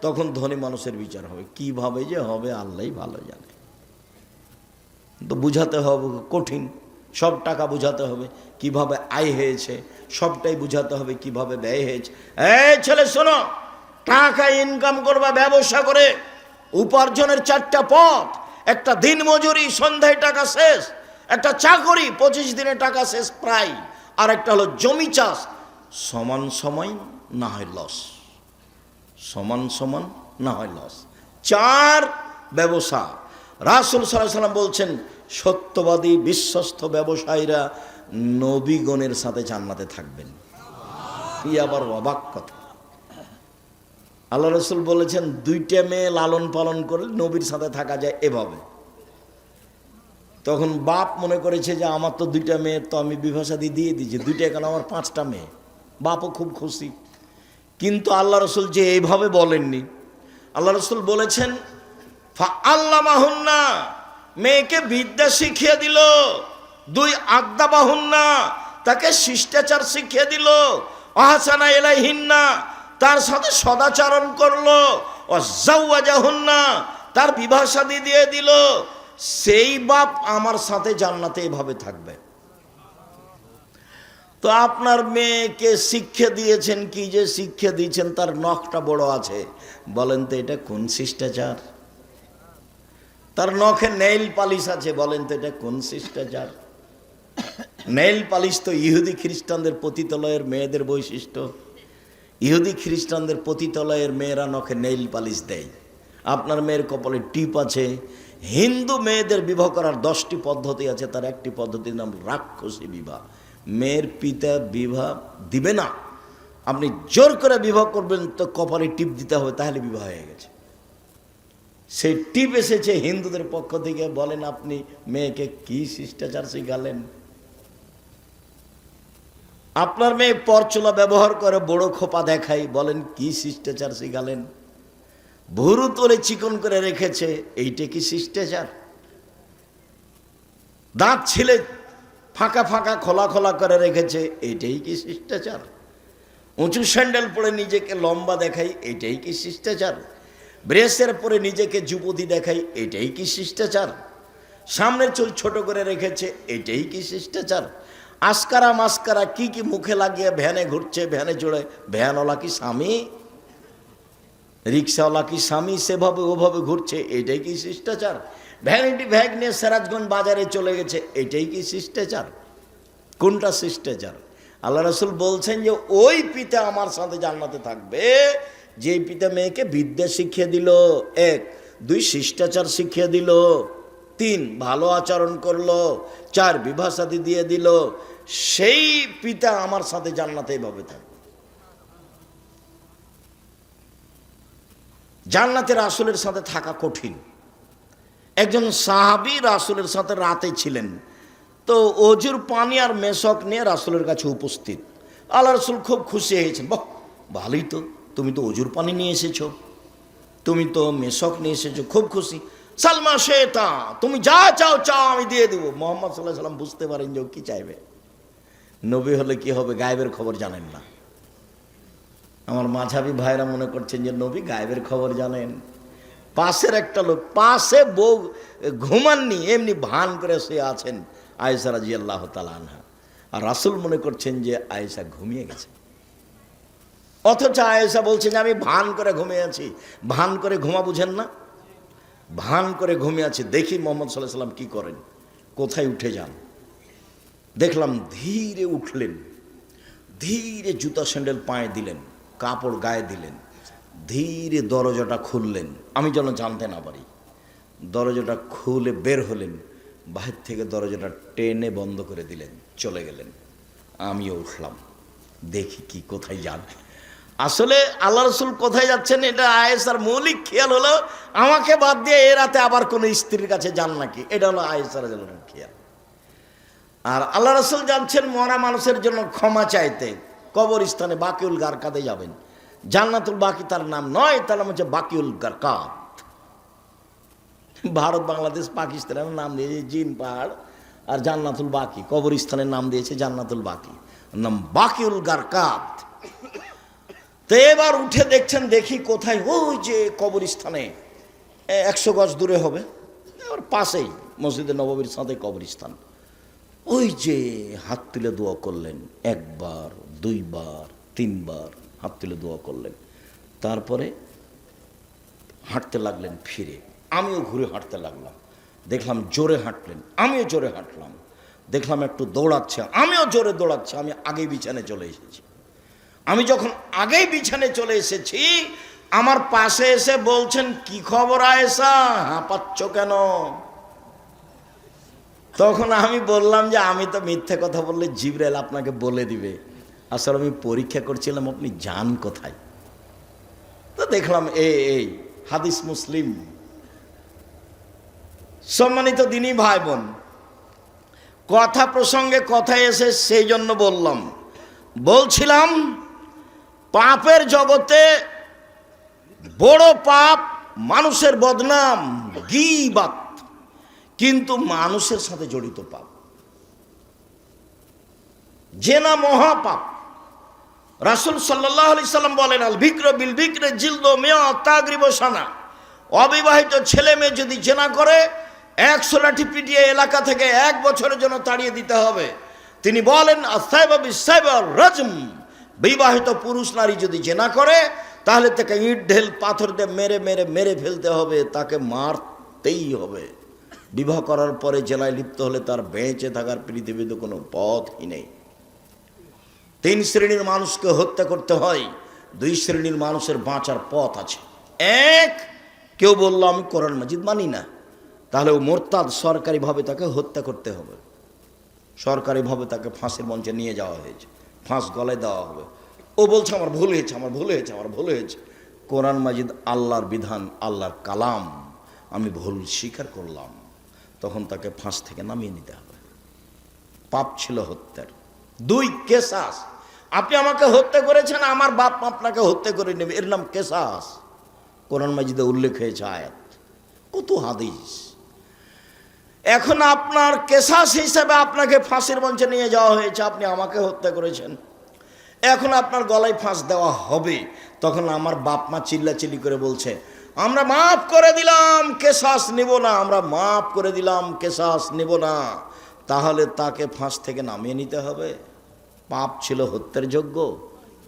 তখন ধনী মানুষের বিচার হবে। কিভাবে যে হবে আল্লাহই ভালো জানে। তো বুঝাতে হবে কঠিন, সব টাকা বুঝাতে হবে কিভাবে আয় হয়েছে, সবটাই বুঝাতে হবে কিভাবে ব্যয় হয়েছে। এই ছেলে শোনো, টাকা ইনকাম করবা ব্যবসা করে, উপার্জনের 4টা পথ। একটা দিন মজুরি, সন্ধ্যায় টাকা শেষ। একটা চাকরি, 25 দিনে টাকা শেষ প্রায়। আর একটা হলো জমি চাষ, সমান সময় না হয় লস, সমান সমান না হয় লস। 4 ব্যবসা। রাসূল সাল্লাল্লাহু আলাইহি সাল্লাম বলছেন সত্যবাদী বিশ্বস্ত ব্যবসায়ীরা নবীগণের সাথে জান্নাতে থাকবেন। কি আবার অবাক কথা! আল্লাহ রাসূল বলেছেন 2টা মেয়ে লালন পালন করে নবীর সাথে থাকা যায় এভাবে। তখন বাপ মনে করেছে যে আমার তো 2টা মেয়ে, তো আমি বিবাহসাদী দিয়ে দিয়েছি, 2টা কেন, আমার 5টা মেয়ে। বাপও খুব খুশি। কিন্তু আল্লাহ রাসূল যে এইভাবে বলেননি। আল্লাহ রাসূল বলেছেন ফাআল্লামাহুন্না, মেয়েকে বিদ্যা শিখিয়ে দিল। 2 আদাবাহুন্না, তাকে শিষ্টাচার শিখিয়ে দিল। আহসানা ইলাইহিন্না, তার সাথে সদাচরণ করলো। ওয়াজাওয়াজাহুন্না, তার বিবাহ শাদী দিয়ে দিল। সেই বাপ আমার সাথে জান্নাতে এভাবে থাকবে। তো আপনার মেয়েকে শিক্ষা দিয়েছেন, কি যে শিক্ষা দিয়েছেন, তার নখটা বড় আছে। বলেন তো এটা কোন শিষ্টাচার? তার নখে নেইল পালিশ আছে, বলেন তো এটা কোন শিষ্টাচার? নেইল পালিশ তো ইহুদি খ্রিস্টানদের পতিতালয়ের মেয়েদের বৈশিষ্ট্য। ইহুদি খ্রিস্টানদের পতিতালয়ের মেয়েরা নখে নেইল পালিশ দেয়। আপনার মেয়ের কপালে টিপ আছে। হিন্দু মেয়েদের বিবাহ করার 10টি পদ্ধতি আছে, তার একটি পদ্ধতির নাম রাক্ষসী বিবাহ। মেয়ের পিতা বিবাহ দিবে না, আপনি জোর করে বিবাহ করবেন তো কপালে টিপ দিতে হবে, তাহলে বিবাহ হয়ে গেছে। সেই টিপ এসেছে হিন্দুদের পক্ষ থেকে। বলেন আপনি মেয়েকে কি শিষ্টাচার শিখালেন? আপনার মেয়ে পরচুলা ব্যবহার করে বড় খোপা দেখাই, বলেন কি শিষ্টাচার শিখালেন? ভুরু তোলে চিকন করে রেখেছে, এইটা কি শিষ্টাচার? দাঁত ছিলে ফাঁকা ফাঁকা খোলা খোলা করে রেখেছে, এইটাই কি শিষ্টাচার? উঁচু স্যান্ডেল পরে নিজেকে লম্বা দেখাই, এইটাই কি শিষ্টাচার? ব্রেসের পরে নিজেকে যুবতী দেখাই, এইটাই কি শিষ্টাচার? সামনের চুল ছোট করে রেখেছে, এইটাই কি শিষ্টাচার? আস্কারা মাস্কারা কি কি মুখে লাগিয়ে ভ্যানে ঘুরছে, ভ্যানে চড়ে। ভ্যানওয়ালা কি স্বামী? রিক্সাওয়ালা কি স্বামী? সেভাবে ওভাবে ঘুরছে, এইটাই কি শিষ্টাচার? ভ্যানিটি ব্যাগ নিয়ে সিরাজগঞ্জ বাজারে চলে গেছে, এইটাই কি শিষ্টাচার? কোনটা শিষ্টাচার? আল্লাহ রাসূল বলছেন যে ওই পিতা আমার সাথে জান্নাতে থাকবে যে পিতা মেয়েকে বিদ্যা শিখিয়ে দিল, 1, 2 শিষ্টাচার শিখিয়ে দিল, 3 ভালো আচরণ করলো, 4 বিবাহ শাদী দিয়ে দিল। সেই পিতা আমার সাথে জান্নাতে এইভাবে থাকবে। জান্নাতে রাসূলের সাথে থাকা কঠিন। একজন সাহাবী রাসূলের সাথে রাতে ছিলেন, তো অজুর পানি আর মেশক নিয়ে রাসূলের কাছে উপস্থিত। আল্লাহ রাসূল খুব খুশি হয়েছেন। বাহ, ভালোই তো, তুমি তো অজুর পানি নিয়ে এসেছো, তুমি তো মেশক নিয়ে এসেছো, খুব খুশি। সালমা শেতা, তুমি যা চাও চাও আমি দিয়ে দেবো। মুহাম্মদ সাল্লাল্লাহু আলাইহি সাল্লাম বুঝতে পারেন যে কি চাইবে। নবী হলে কি হবে, গায়েবের খবর জানেন না। আমার মাঝাবি ভাইরা মনে করছেন যে নবী গায়েবের খবর জানেন। পাশের একটা লোক, পাশে বউ ঘুমাননি, এমনি ভান করে শুয়ে আছেন আয়েশা রাদিয়াল্লাহু তাআলা আনহা। আর রাসূল মনে করছেন যে আয়েশা ঘুমিয়ে গেছে, অথচ আয়েশা বলছেন যে আমি ভান করে ঘুমিয়ে আছি। ভান করে ঘুমা বুঝেন না? ভান করে ঘুমিয়ে আছি। দেখি মুহাম্মদ সাল্লাল্লাহু আলাইহি ওয়াসাল্লাম কি করেন, কোথায় উঠে যান। দেখলাম ধীরে উঠলেন, ধীরে জুতা স্যান্ডেল পায়ে দিলেন, কাপড় গায়ে দিলেন, ধীরে দরজাটা খুললেন, আমি যেন জানতে না পারি। দরজাটা খুলে বের হলেন, বাহির থেকে দরজাটা টেনে বন্ধ করে দিলেন, চলে গেলেন। আমিও উঠলাম, দেখি কি কোথায় যান। আসলে আল্লাহ রসুল কোথায় যাচ্ছেন এটা আয়েশার মৌলিক খেয়াল হলো, আমাকে বাদ দিয়ে এ রাতে আবার কোনো স্ত্রীর কাছে যান নাকি, এটা হলো আয়েশার খেয়াল। আর আল্লাহ রসুল যাচ্ছেন মরা মানুষের জন্য ক্ষমা চাইতে, কবরস্থানে বাকিউল গারকাদে যাবেন। জান্নাতুল বাকি তার নাম নয়, তার নাম হচ্ছে বাকিউল গারকাদ। ভারত, বাংলাদেশ, পাকিস্তানের নাম দিয়েছে জিন পাহাড়, আর জান্নাতুল বাকি কবরস্থানের নাম দিয়েছে জান্নাতুল বাকি, নাম বাকিউল গারকাদ। তো এবার উঠে দেখছেন, দেখি কোথায়, ওই যে কবরস্থানে 100 গজ দূরে হবে, ওর পাশেই মসজিদে নববীর সাথে কবরস্থান। ওই যে হাত তুলে দোয়া করলেন, 1 বার 2 বার 3 বার হাত তুলে দোয়া করলেন। তারপরে হাঁটতে লাগলেন ফিরে, আমিও ঘুরে হাঁটতে লাগলাম। দেখলাম জোরে হাঁটলেন, আমিও জোরে হাঁটলাম। দেখলাম একটু দৌড়াচ্ছে, আমিও জোরে দৌড়াচ্ছি। আমি আগেই বিছানে চলে এসেছি। আমি যখন আগেই বিছানে চলে এসেছি, আমার পাশে এসে বলছেন, কি খবর আয়েশা, হাঁপাচ্ছ কেন? তখন আমি বললাম যে আমি তো মিথ্যে কথা বললে জিবরাইল আপনাকে বলে দিবে, আসলে আমি পরীক্ষা করছিলাম আপনি যান কোথায়। তো দেখলাম এই হাদিস মুসলিম। সম্মানিত দিনী ভাই বোন, কথা প্রসঙ্গে কথায় এসে সেই জন্য বলছিলাম পাপের জগতে বড় পাপ মানুষের বদনাম, গীবাত, কিন্তু মানুষের সাথে জড়িত পাপ। জেনা মহাপাপ। রাসূল সাল্লাল্লাহু আলাইহি সাল্লাম বলেন, আল বিকর বিল বিকরে জিলদু মিয়া তাগরিব সানা। অবিবাহিত ছেলে মেয়ে যদি জেনা করে 100 লাঠি পিটিয়ে এলাকা থেকে 1 বছরের জন্য তাড়িয়ে দিতে হবে। তিনি বলেন, আসাইবা বিসাইবা রাজম। বিবাহিত পুরুষ নারী যদি জেনা করে তাহলে তাকে ইট ঢেল পাথর দিয়ে মেরে মেরে মেরে ফেলতে হবে, তাকে মারতেই হবে। বিবাহ করার পরে জেনায় লিপ্ত হলে তার বেঁচে থাকার পৃথিবীতে কোনো পথই নেই। 3 শ্রেণীর মানুষকে হত্যা করতে হয়, 2 শ্রেণীর মানুষের বাঁচার পথ আছে। 1, কেউ বলল আমি কোরআন মাজিদ মানি না, তাহলে ও মোরতাদ, সরকারিভাবে তাকে হত্যা করতে হবে। সরকারিভাবে তাকে ফাঁসির মঞ্চে নিয়ে যাওয়া হয়েছে, ফাঁস গলায় দেওয়া হবে। ও বলছে আমার ভুল হয়েছে, আমার ভুল হয়েছে, আমার ভুল হয়েছে। কোরআন মাজিদ আল্লাহর বিধান, আল্লাহর কালাম, আমি ভুল স্বীকার করলাম, তখন তাকে ফাঁস থেকে নামিয়ে নিতে হবে। পাপ ছিল হত্যার। 2, কেসাস। আপনি আমাকে হত্যা করেছেন, আমার বাপ আপনাকে হত্যা করে নেবে, এর নাম কেসাস। কোরআন মাজিদে উল্লেখ হয়েছে আয়াত, কত হাদিস। এখন আপনার কেসাস হিসেবে আপনাকে ফাঁসির মঞ্চে নিয়ে যাওয়া হয়েছে, আপনি আমাকে হত্যা করেছেন, এখন আপনার গলায় ফাঁস দেওয়া হবে। তখন আমার বাপ মা চিল্লাচিল্লি করে বলছে, আমরা মাফ করে দিলাম, কেসাস নিব না, আমরা মাফ করে দিলাম, কেসাস নিব না। তাহলে তাকে ফাঁস থেকে নামিয়ে নিতে হবে। পাপ ছিল হত্যার যোগ্য,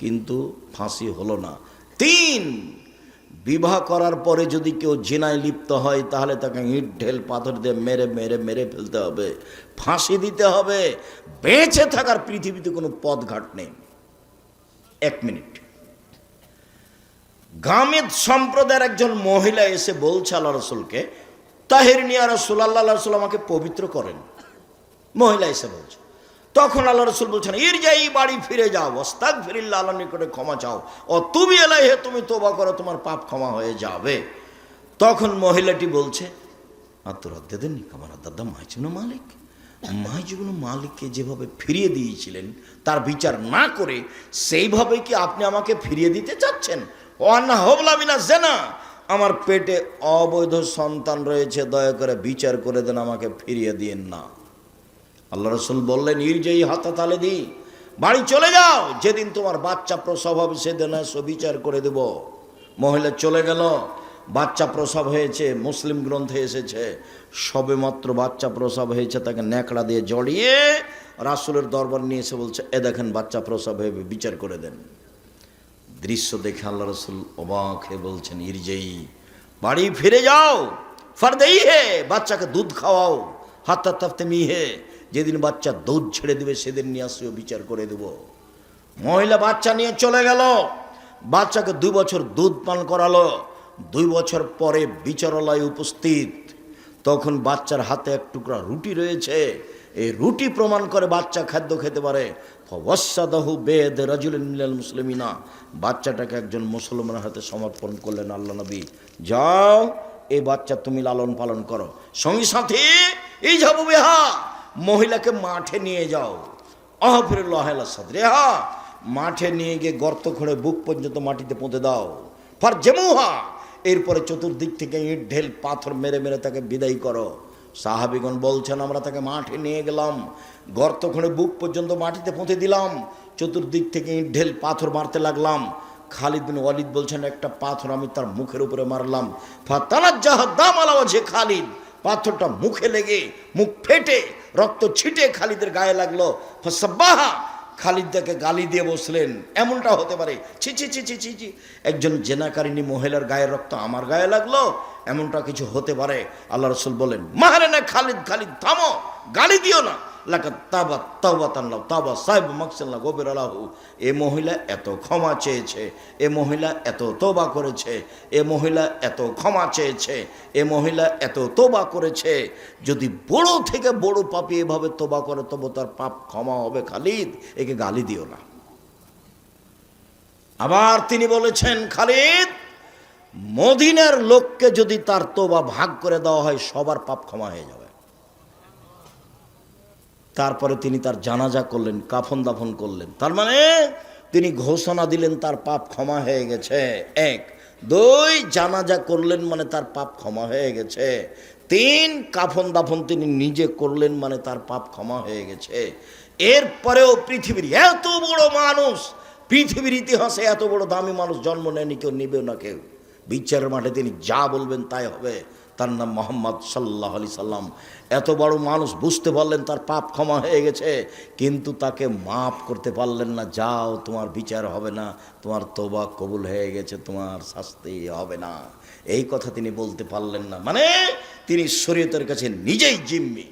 কিন্তু ফাঁসি হলো না। 3, বিবাহ করার পরে যদি কেউ জিনায় লিপ্ত হয় তাহলে তাকে ইট ঢেল পাথর দিয়ে মেরে মেরে মেরে ফেলতে হবে, ফাঁসি দিতে হবে। বেঁচে থাকার পৃথিবীতে কোনো পথঘাট নেই। 1 মিনিট। গামিদ সম্প্রদায়ের একজন মহিলা এসে বলছে আল্লাহ রসুলকে, তাহিরিনী ইয়া রাসূলুল্লাহ, আল্লাহ রসুল আমাকে পবিত্র করেন। মহিলা এসে বলছে। তখন আল্লাহ রসুল বলছেন, ইরজাই, বাড়ি ফিরে যাও, আস্তাগফিরুল্লাহ, আল্লাহর নিকটে ক্ষমা চাও, ও তুমি ইলাইহি, তুমি তওবা করো, তোমার পাপ ক্ষমা হয়ে যাবে। তখন মহিলাটি বলছে, আত্মরাদ্দাদানি কামার দাদা মাইজুবনু মালিক, মাইজুবনু মালিককে যেভাবে ফিরিয়ে দিয়েছিলেন তার বিচার না করে সেইভাবে কি আপনি আমাকে ফিরিয়ে দিতে চাচ্ছেন? ওয়ান্না হবলা মিনা জেনা, আমার পেটে অবৈধ সন্তান রয়েছে, দয়া করে বিচার করে দেন, আমাকে ফিরিয়ে দিয়েন না। আল্লাহ রসুল বললেন, ইরজাই হাতা তালে দি, বাড়ি চলে যাও, যেদিন তোমার বাচ্চা প্রসব হবে সেদিন এসো, বিচার করে দেব। মহিলা চলে গেল। বাচ্চা প্রসব হয়েছে, মুসলিম গ্রন্থে এসেছে সবেমাত্র বাচ্চা প্রসব হয়েছে তাকে ন্যাকড়া দিয়ে জড়িয়ে রাসূলের দরবার নিয়ে এসে বলছে, এ দেখেন বাচ্চা প্রসব হয়ে বিচার করে দেন। দৃশ্য দেখে আল্লাহ রসুল অবাক হয়ে বলছেন, ইরজেই, বাড়ি ফিরে যাও, ফারদেই হে, বাচ্চাকে দুধ খাওয়াও, হাত্তা তাফতে মিহে, যেদিন বাচ্চা দুধ ছেড়ে দেবে সেদিন নিয়ে আসিও, বিচার করে দেব। মহিলা বাচ্চা নিয়ে চলে গেল, বাচ্চাকে 2 বছর দুধ পান করালো। 2 বছর পরে বিচারালয়ে উপস্থিত, তখন বাচ্চার হাতে এক টুকরা রুটি রয়েছে। এই রুটি প্রমাণ করে বাচ্চা খাদ্য খেতে পারে। ফাওয়াসাদাহু বেদ রাজুলিন মিনাল মুসলিমিনা, বাচ্চাটাকে একজন মুসলমানের হাতে সমর্পণ করলেন আল্লাহ নবী। যাও, এই বাচ্চা তুমি লালন পালন করো। সঙ্গী সাথী, এই যাবো বেহা, মহিলাকে মাঠে নিয়ে যাও। আহফিরুল্লাহ সাদরিহা, মাঠে নিয়ে গিয়ে গর্ত করে বুক পর্যন্ত মাটিতে পুঁতে দাও। ফার জেমুহা, এরপরে চতুর্দিক থেকে ইট ঢেল পাথর মেরে মেরে তাকে বিদায় করো। সাহাবীগণ বলছেন, আমরা তাকে মাঠে নিয়ে গেলাম, গর্ত খুঁড়ে বুক পর্যন্ত মাটিতে পুঁতে দিলাম, চতুর্দিক থেকে ইট ঢেল পাথর মারতে লাগলাম। খালিদ বিন ওয়ালিদ বলছেন, একটা পাথর আমি তার মুখের উপরে মারলাম। ফাতানাজ্জাহ দাম আলা ওয়াজহি খালিদ, পাথরটা মুখে লেগে মুখ ফেটে রক্ত ছিটে খালিদের গায়ে লাগলো। ফাসাব্বাহা, খালিদ তাকে গালি দিয়ে বসলেন, এমনটা হতে পারে? ছি ছি ছি ছি ছি ছি, একজন জেনাকারিনী মহিলার গায়ের রক্ত আমার গায়ে লাগলো, এমনটা কিছু হতে পারে? আল্লাহ রাসূল বলেন, মাহারে না খালিদ, খালিদ থামো, গালি দিও না। লাকাত তাবাত তাওবাতান লাউ তাবা সাহেব মাকসাল্লাহ গফির আলাহু, এ মহিলা এত ক্ষমা চেয়েছে, এ মহিলা এত তওবা করেছে, এ মহিলা এত ক্ষমা চেয়েছে, এ মহিলা এত তওবা করেছে। যদি বড় থেকে বড় পাপী এভাবে তওবা করে তবে তার পাপ ক্ষমা হবে। খালিদ, একে গালি দিও না। আবার তিনি বলেছেন, খালিদ, মদিনার লোককে যদি তার তওবা ভাগ করে দেওয়া হয় সবার পাপ ক্ষমা হয়ে যাবে। তারপরে তিনি তার জানাজা করলেন, কাফন দাফন করলেন। তার মানে তিনি ঘোষণা দিলেন তার পাপ ক্ষমা হয়ে গেছে। 1, 2, জানাজা করলেন মানে তার পাপ ক্ষমা হয়ে গেছে। 3, কাফন দাফন তিনি নিজে করলেন মানে তার পাপ ক্ষমা হয়ে গেছে। এরপরেও পৃথিবীর এত বড় মানুষ, পৃথিবীর ইতিহাসে এত বড় দামি মানুষ জন্ম নেয়নি, কেউ নিবেও না কেউ। বিচারের মাঠে তিনি যা বলবেন তাই হবে। তার নাম মুহাম্মদ সাল্লাল্লাহু আলাইহি সাল্লাম। এত বড় মানুষ বুঝতে পারলেন তার পাপ ক্ষমা হয়ে গেছে, কিন্তু তাকে মাফ করতে পারলেন না। যাও, তোমার বিচার হবে না, তোমার তওবা কবুল হয়ে গেছে, তোমার শাস্তি হবে না, এই কথা তিনি বলতে পারলেন না। মানে তিনি শরীয়তের কাছে নিজেই জিম্মি।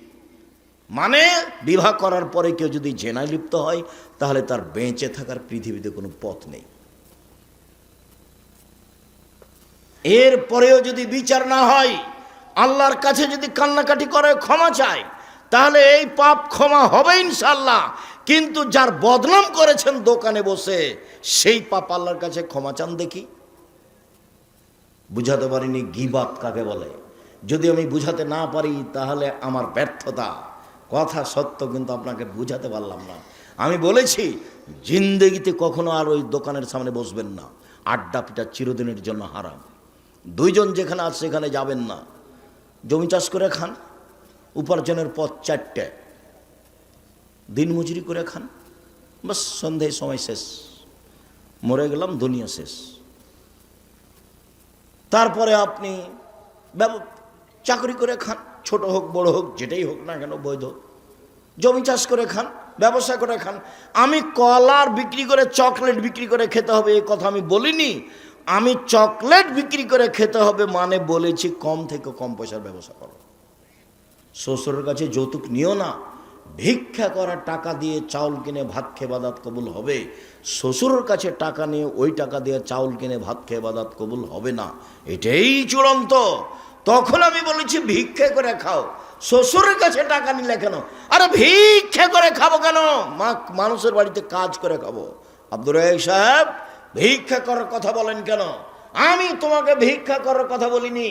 মানে বিবাহ করার পরে কেউ যদি জেনায় লিপ্ত হয় তাহলে তার বেঁচে থাকার পৃথিবীতে কোনো পথ নেই। এরপরেও যদি বিচার না হয়, আল্লাহর কাছে যদি কান্নাকাটি করে ক্ষমা চায়, তাহলে এই পাপ ক্ষমা হবে ইনশাআল্লাহ। কিন্তু যার বদনাম করেছেন দোকানে বসে, সেই পাপ আল্লাহর কাছে ক্ষমা চান দেখি। বুঝাতে পারিনি গীবাত কাকে বলে। যদি আমি বুঝাতে না পারি তাহলে আমার ব্যর্থতা। কথা সত্য, কিন্তু আপনাকে বুঝাতে পারলাম না। আমি বলেছি জিন্দেগিতে কখনো আর ওই দোকানের সামনে বসবেন না। আড্ডা পিটা চিরদিনের জন্য হারাম। 2 জন যেখানে আছে সেখানে যাবেন না। জমি চাষ করে খান, উপার্জনের পথ 4টে, দিন মজুরি করে খান, বাস সন্ধ্যায় সময় শেষ, মরে গেলাম, দুনিয়া শেষ। তারপরে আপনি চাকরি করে খান, ছোট হোক বড় হোক যেটাই হোক না কেন বৈধ। জমি চাষ করে খান, ব্যবসা করে খান। আমি কলার বিক্রি করে চকলেট বিক্রি করে খেতে হবে এই কথা আমি বলিনি। আমি চকলেট বিক্রি করে খেতে হবে মানে বলেছি কম থেকে কম পয়সার ব্যবসা করো। শ্বশুরের কাছে যৌতুক নিও না। ভিক্ষা করার টাকা দিয়ে চাউল কিনে ভাত খেয়ে বাদাত কবুল হবে। শ্বশুরের কাছে টাকা নিয়ে ওই টাকা দিয়ে চাউল কিনে ভাত খেয়ে বাদাত কবুল হবে না, এটাই চূড়ান্ত। তখন আমি বলেছি ভিক্ষা করে খাও। শ্বশুরের কাছে টাকা নিলে কেন? আরে ভিক্ষা করে খাবো কেন? মানুষের বাড়িতে কাজ করে খাবো। আব্দুর রাজ্জাক সাহেব, ভিক্ষা করার কথা বলেন কেন? আমি তোমাকে ভিক্ষা করার কথা বলিনি।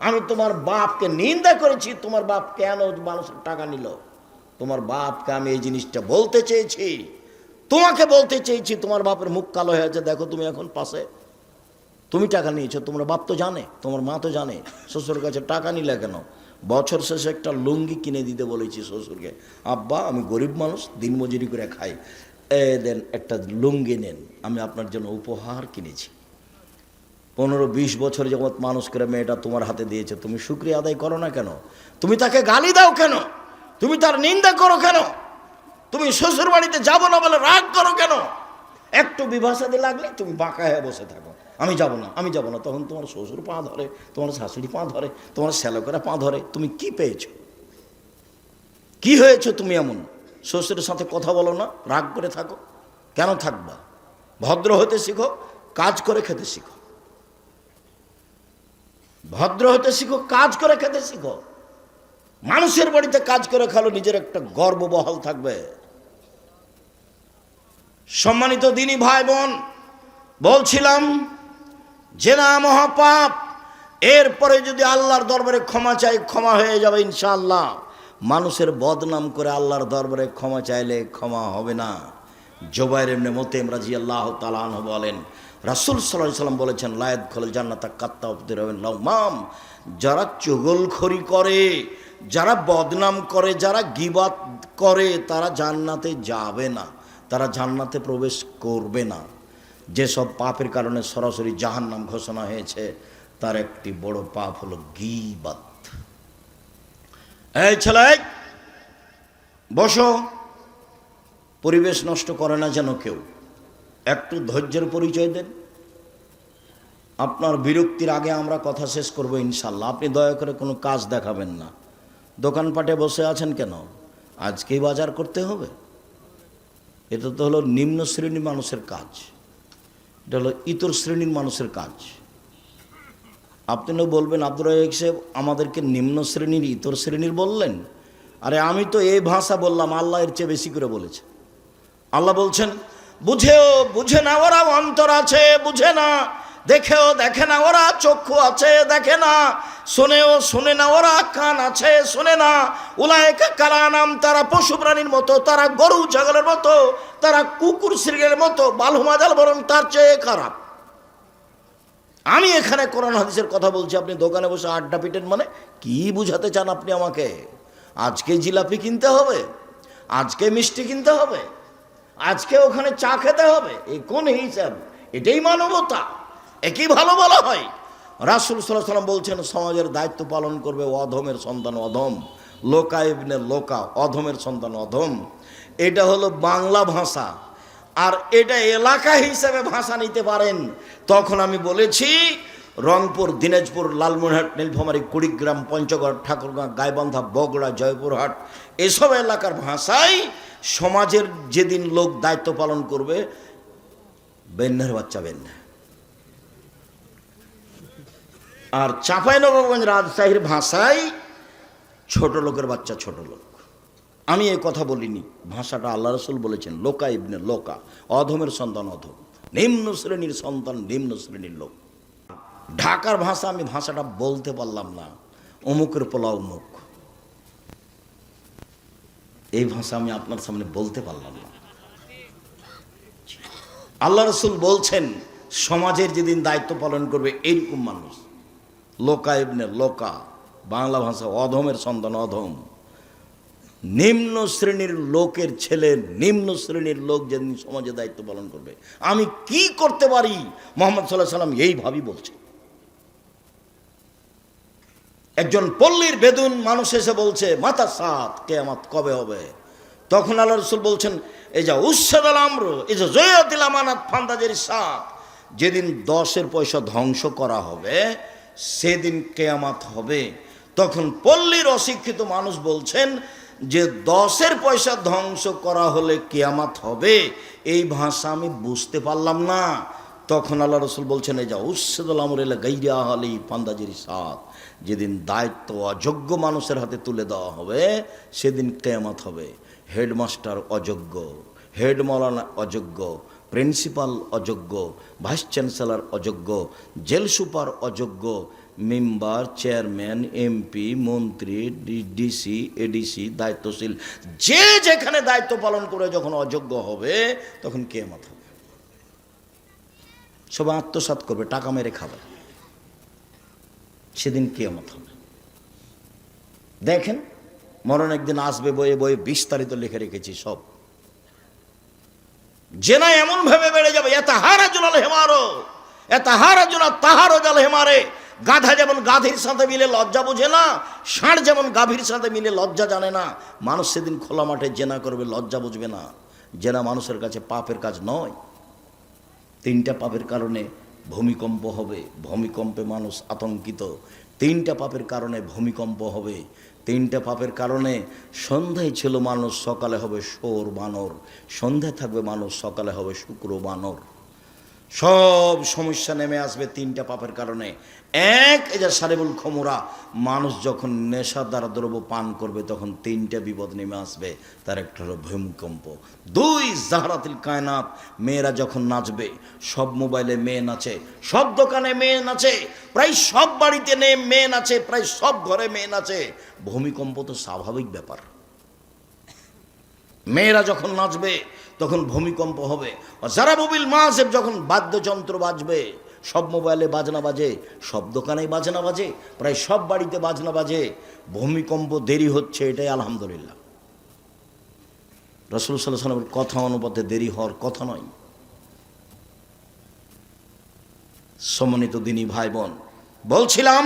আমি তোমার বাপকে নিন্দা করেছি। তোমার বাপ কেন মানুষের টাকা নিল? তোমার বাপকে আমি এই জিনিসটা বলতে চেয়েছি, তোমাকে বলতে চেয়েছি। তোমার বাপের মুখ কালো হয়ে আছে, দেখো তুমি এখন পাশে। তুমি টাকা নিয়েছো, তোমার বাপ তো জানে, তোমার মা তো জানে। শ্বশুরের কাছে টাকা নিলে কেন? বছর শেষে একটা লুঙ্গি কিনে দিতে বলেছি শ্বশুরকে। আব্বা, আমি গরিব মানুষ, দিনমজুরি করে খাই, দেন একটা লুঙ্গি নেন, আমি আপনার জন্য উপহার কিনেছি। 15-20 বছর যাবৎ মানুষ করে মেয়েটা তোমার হাতে দিয়েছে, তুমি শুকরিয়া আদায় করো না কেন? তুমি তাকে গালি দাও কেন? তুমি তার নিন্দা করো কেন? তুমি শ্বশুর বাড়িতে যাবো না বলে রাগ করো কেন? একটু বিভাষাতে লাগলে তুমি বাঁকা হয়ে বসে থাকো, আমি যাব না, আমি যাব না। তখন তোমার শ্বশুর পা ধরে, তোমার শাশুড়ি পা ধরে, তোমার শ্যালকেরা পা ধরে। তুমি কি পেয়েছো? কি হয়েছে তুমি এমন? শ্বশুরের সাথে কথা বলো না, রাগ করে থাকো, কেন থাকবা? ভদ্র হতে শিখো, কাজ করে খেতে শিখো। ভদ্র হতে শিখো, কাজ করে খেতে শিখো। মানুষের বাড়িতে কাজ করে খালো, নিজের একটা গর্ব বহাল থাকবে। সম্মানিত দিনী ভাই বোন, বলছিলাম জেনা মহাপাপ। এরপরে যদি আল্লাহর দরবারে ক্ষমা চাই, ক্ষমা হয়ে যাবে ইনশাআল্লাহ। মানুষের বদনাম করে আল্লাহর দরবারে ক্ষমা চাইলে ক্ষমা হবে না। জুবাইর ইবনে মুতাইম রাদিয়াল্লাহু তাআলা আনহু বলেন, রাসূল সাল্লাল্লাহু আলাইহি ওয়াসাল্লাম বলেছেন, লা ইয়াদখুলুল জান্নাতা কাত্তাবুর লাউমাম। যারা চুগলখড়ি করে, যারা বদনাম করে, যারা গীবাত করে, তারা জান্নাতে যাবে না, তারা জান্নাতে প্রবেশ করবে না। যেসব পাপের কারণে সরাসরি জাহান্নাম ঘোষণা হয়েছে, তার একটি বড় পাপ হলো গীবাত। এই ছেলে, বসো, পরিবেশ নষ্ট করে না যেন কেউ। একটু ধৈর্যের পরিচয় দেন। আপনার বিরক্তির আগে আমরা কথা শেষ করব ইনশাল্লাহ। আপনি দয়া করে কোনো কাজ দেখাবেন না। দোকানপাটে বসে আছেন কেন? আজকেই বাজার করতে হবে? এটা তো হলো নিম্ন শ্রেণীর মানুষের কাজ, এটা হলো ইতর শ্রেণীর মানুষের কাজ। আপনিও বলবেন, আব্দুর রাজ্জাক সাহেব আমাদেরকে নিম্ন শ্রেণীর, ইতর শ্রেণীর বললেন। আরে আমি তো এই ভাষা বললাম, আল্লাহ এর চেয়ে বেশি করে বলেছে। আল্লাহ বলছেন, বুঝেও বুঝে না ওরা অন্তর আছে, বুঝে না। দেখেও দেখে না ওরা চক্ষু আছে, দেখে না। শোনেও শোনে না ওরা কান আছে, শোনে না। উলায়েকা কালানাম, তারা পশু প্রাণীর মতো, তারা গরু ছাগলের মতো, তারা কুকুর শৃঙ্গের মতো, বালুমাজাল বরং তার চেয়ে খারাপ। আমি এখানে কোরআন হাদিসের কথা বলছি, আপনি দোকানে বসে আড্ডা পিটেন। মানে কি বুঝাতে চান আপনি আমাকে? আজকে জিলাপি কিনতে হবে, আজকে মিষ্টি কিনতে হবে, আজকে ওখানে চা খেতে হবে, এই কোন হিসাব? এটাই মানবতা? একই ভালো বলা হয়? রাসূল সাল্লাল্লাহু আলাইহি ওয়াসাল্লাম বলছেন, সমাজের দায়িত্ব পালন করবে অধমের সন্তান অধম, লোকা ইবনে লোকা, অধমের সন্তান অধম। এটা হলো বাংলা ভাষা। আর এটা এলাকা হিসেবে ভাষা নিতে পারেন। তখন আমি বলেছি, রংপুর, দিনাজপুর, লালমনিরহাট, নীলফামারী, কুড়িগ্রাম, পঞ্চগড়, ঠাকুরগাঁ, গাইবান্ধা, বগুড়া, জয়পুরহাট, এসব এলাকার ভাষায় সমাজের যেদিন লোক দায়িত্ব পালন করবে, বেন্যার বাচ্চা বেন্যা। আর চাঁপাইনবাবগঞ্জ, রাজশাহীর ভাষায় ছোট লোকের বাচ্চা ছোট লোক। আমি এই কথা বলিনি, ভাষাটা আল্লাহ রাসূল বলেছেন, লোকা ইবনে লোকা, অধমের সন্তান অধম, নিম্ন শ্রেণীর সন্তান নিম্ন শ্রেণীর লোক। ঢাকার ভাষা আমি ভাষাটা বলতে পারলাম না, অমুকের পোলা অমুক, এই ভাষা আমি আপনার সামনে বলতে পারলাম না। আল্লাহ রাসূল বলছেন, সমাজের যেদিন দায়িত্ব পালন করবে এইরকম মানুষ, লোকা ইবনে লোকা, বাংলা ভাষা অধমের সন্তান অধম, নিম্ন শ্রেণীর লোকের ছেলে, নিম্ন শ্রেণীর লোক যেদিন সমাজে দায়িত্ব পালন করবে। আমি কি করতে পারি? মুহাম্মদ সাল্লাল্লাহু আলাইহি ওয়াসাল্লাম এইভাবেই বলছে। একজন পল্লীর বেদুন মানুষ এসে বলছে, মাতা সাত, কিয়ামত কবে হবে? তখন আল্লাহ রাসূল বলছেন, এই যা উসাদাল আমর, এই যে জয়াতিল আমানাত ফান্দাজের সাত, যেদিন 10 পয়সা ধ্বংস করা হবে সেদিন কিয়ামত হবে। তখন পল্লীর অশিক্ষিত মানুষ বলছেন যে 10 পয়সা ধ্বংস করা হলে কিয়ামত হবে, এই ভাষা আমি বুঝতে পারলাম না। তখন আল্লাহ রাসূল বলছেন, এই যা উসাদাল আমর ইলা গায়রি আহলি ফান্দাজের সাত, যেদিন দায়িত্ব অযোগ্য মানুষের হাতে তুলে দেওয়া হবে সেদিন কিয়ামত হবে। হেডমাস্টার অযোগ্য, হেড মাওলানা অযোগ্য, প্রিন্সিপাল অযোগ্য, ভাইস চ্যান্সেলর অযোগ্য, জেল সুপার অযোগ্য, মেম্বার, চেয়ারম্যান, এমপি, মন্ত্রী, ডিসি, এডিসি, দায়িত্বশীল, যে যেখানে দায়িত্ব পালন করে যখন অযোগ্য হবে তখন কিয়ামত হবে। সবাই আত্মসাৎ করবে, টাকা মেরে খাবে, সেদিন কিয়ামত হবে। দেখেন, মরণ একদিন আসবে, বইয়ে বইয়ে বিস্তারিত লিখে রেখেছি সব। জেনা এমন ভাবে বেড়ে যাবে, এত হারাজুল হেমারো, এতাহারাজুনা তাহারুজাল হিমারে, গাধা যেমন গাধীর সাথে মিলে লজ্জা বোঝে না, ষাঁড় যেমন গাভীর সাথে মিলে লজ্জা জানে না, মানুষ সেদিন খোলা মাঠে জেনা করবে, লজ্জা বুঝবে না। জেনা মানুষের কাছে পাপের কাজ নয়। 3টা পাপের কারণে ভূমিকম্প হবে, ভূমিকম্পে মানুষ আতঙ্কিত। 3টা পাপের কারণে ভূমিকম্প হবে। 3টা পাপের কারণে সন্ধ্যায় ছিল মানুষ, সকালে হবে শোর বানর, সন্ধ্যায় থাকবে মানুষ, সকালে হবে শুক্র বানর। সব সমস্যা নেমে আসবে 3টা পাপের কারণে। এক, এই যে সারিবুল খমুরা, মানুষ যখন নেশাদার দ্রব্য পান করবে তখন 3টা বিপদ নেমে আসবে। তার একটা হলো ভূমিকম্প। 2, জাহরাতুল কায়নাত, মেয়েরা যখন নাচবে, সব মোবাইলে মেয়ে নাচে, সব দোকানে মেয়ে নাচে, প্রায় সব বাড়িতে মেয়ে নাচে, প্রায় সব ঘরে মেয়ে নাচে। ভূমিকম্প তো স্বাভাবিক ব্যাপার। মেয়েরা যখন নাচবে তখন ভূমিকম্প হবে। যারা মোবিল মাসেব, যখন বাদ্যযন্ত্র বাজবে, সব মোবাইলে বাজনা বাজে, সব দোকানেই বাজনা বাজে, প্রায় সব বাড়িতে বাজনা বাজে। ভূমিকম্প দেরি হচ্ছে, এটাই আলহামদুলিল্লাহ। রাসূল সাল্লাল্লাহু আলাইহি ওয়াসাল্লামের কথা অনুপাতে দেরি হওয়ার কথা নয়। সম্মানিত দিনী ভাই বোন, বলছিলাম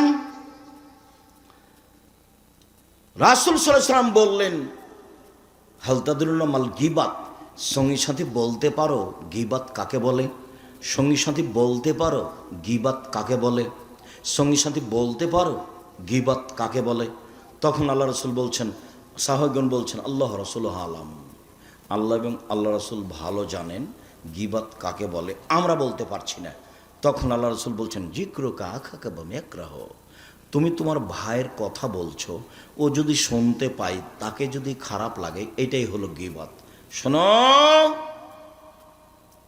রাসূল সাল্লাল্লাহু আলাইহি ওয়াসাল্লাম বললেন, হালতাদুল্লাহ মাল গিবাত, সঙ্গী সাথী বলতে পারো গিবাত কাকে বলে? সঙ্গী সাথী বলতে পারো গিবাত কাকে বলে? সঙ্গী সাথী বলতে পারো গিবাত কাকে বলে? তখন আল্লাহ রসুল বলছেন, সাহাবীগণ বলছেন, আল্লাহ রসুল আলাম, আল্লাহ এবং আল্লাহ রসুল ভালো জানেন গিবাত কাকে বলে, আমরা বলতে পারছি না। তখন আল্লাহ রসুল বলছেন, জিক্রুকা আখাকা বিমাকরাহ, তুমি তোমার ভাইয়ের কথা বলছো, ও যদি শুনতে পাই, তাকে যদি খারাপ লাগে, এটাই হলো গীবত। শোনো,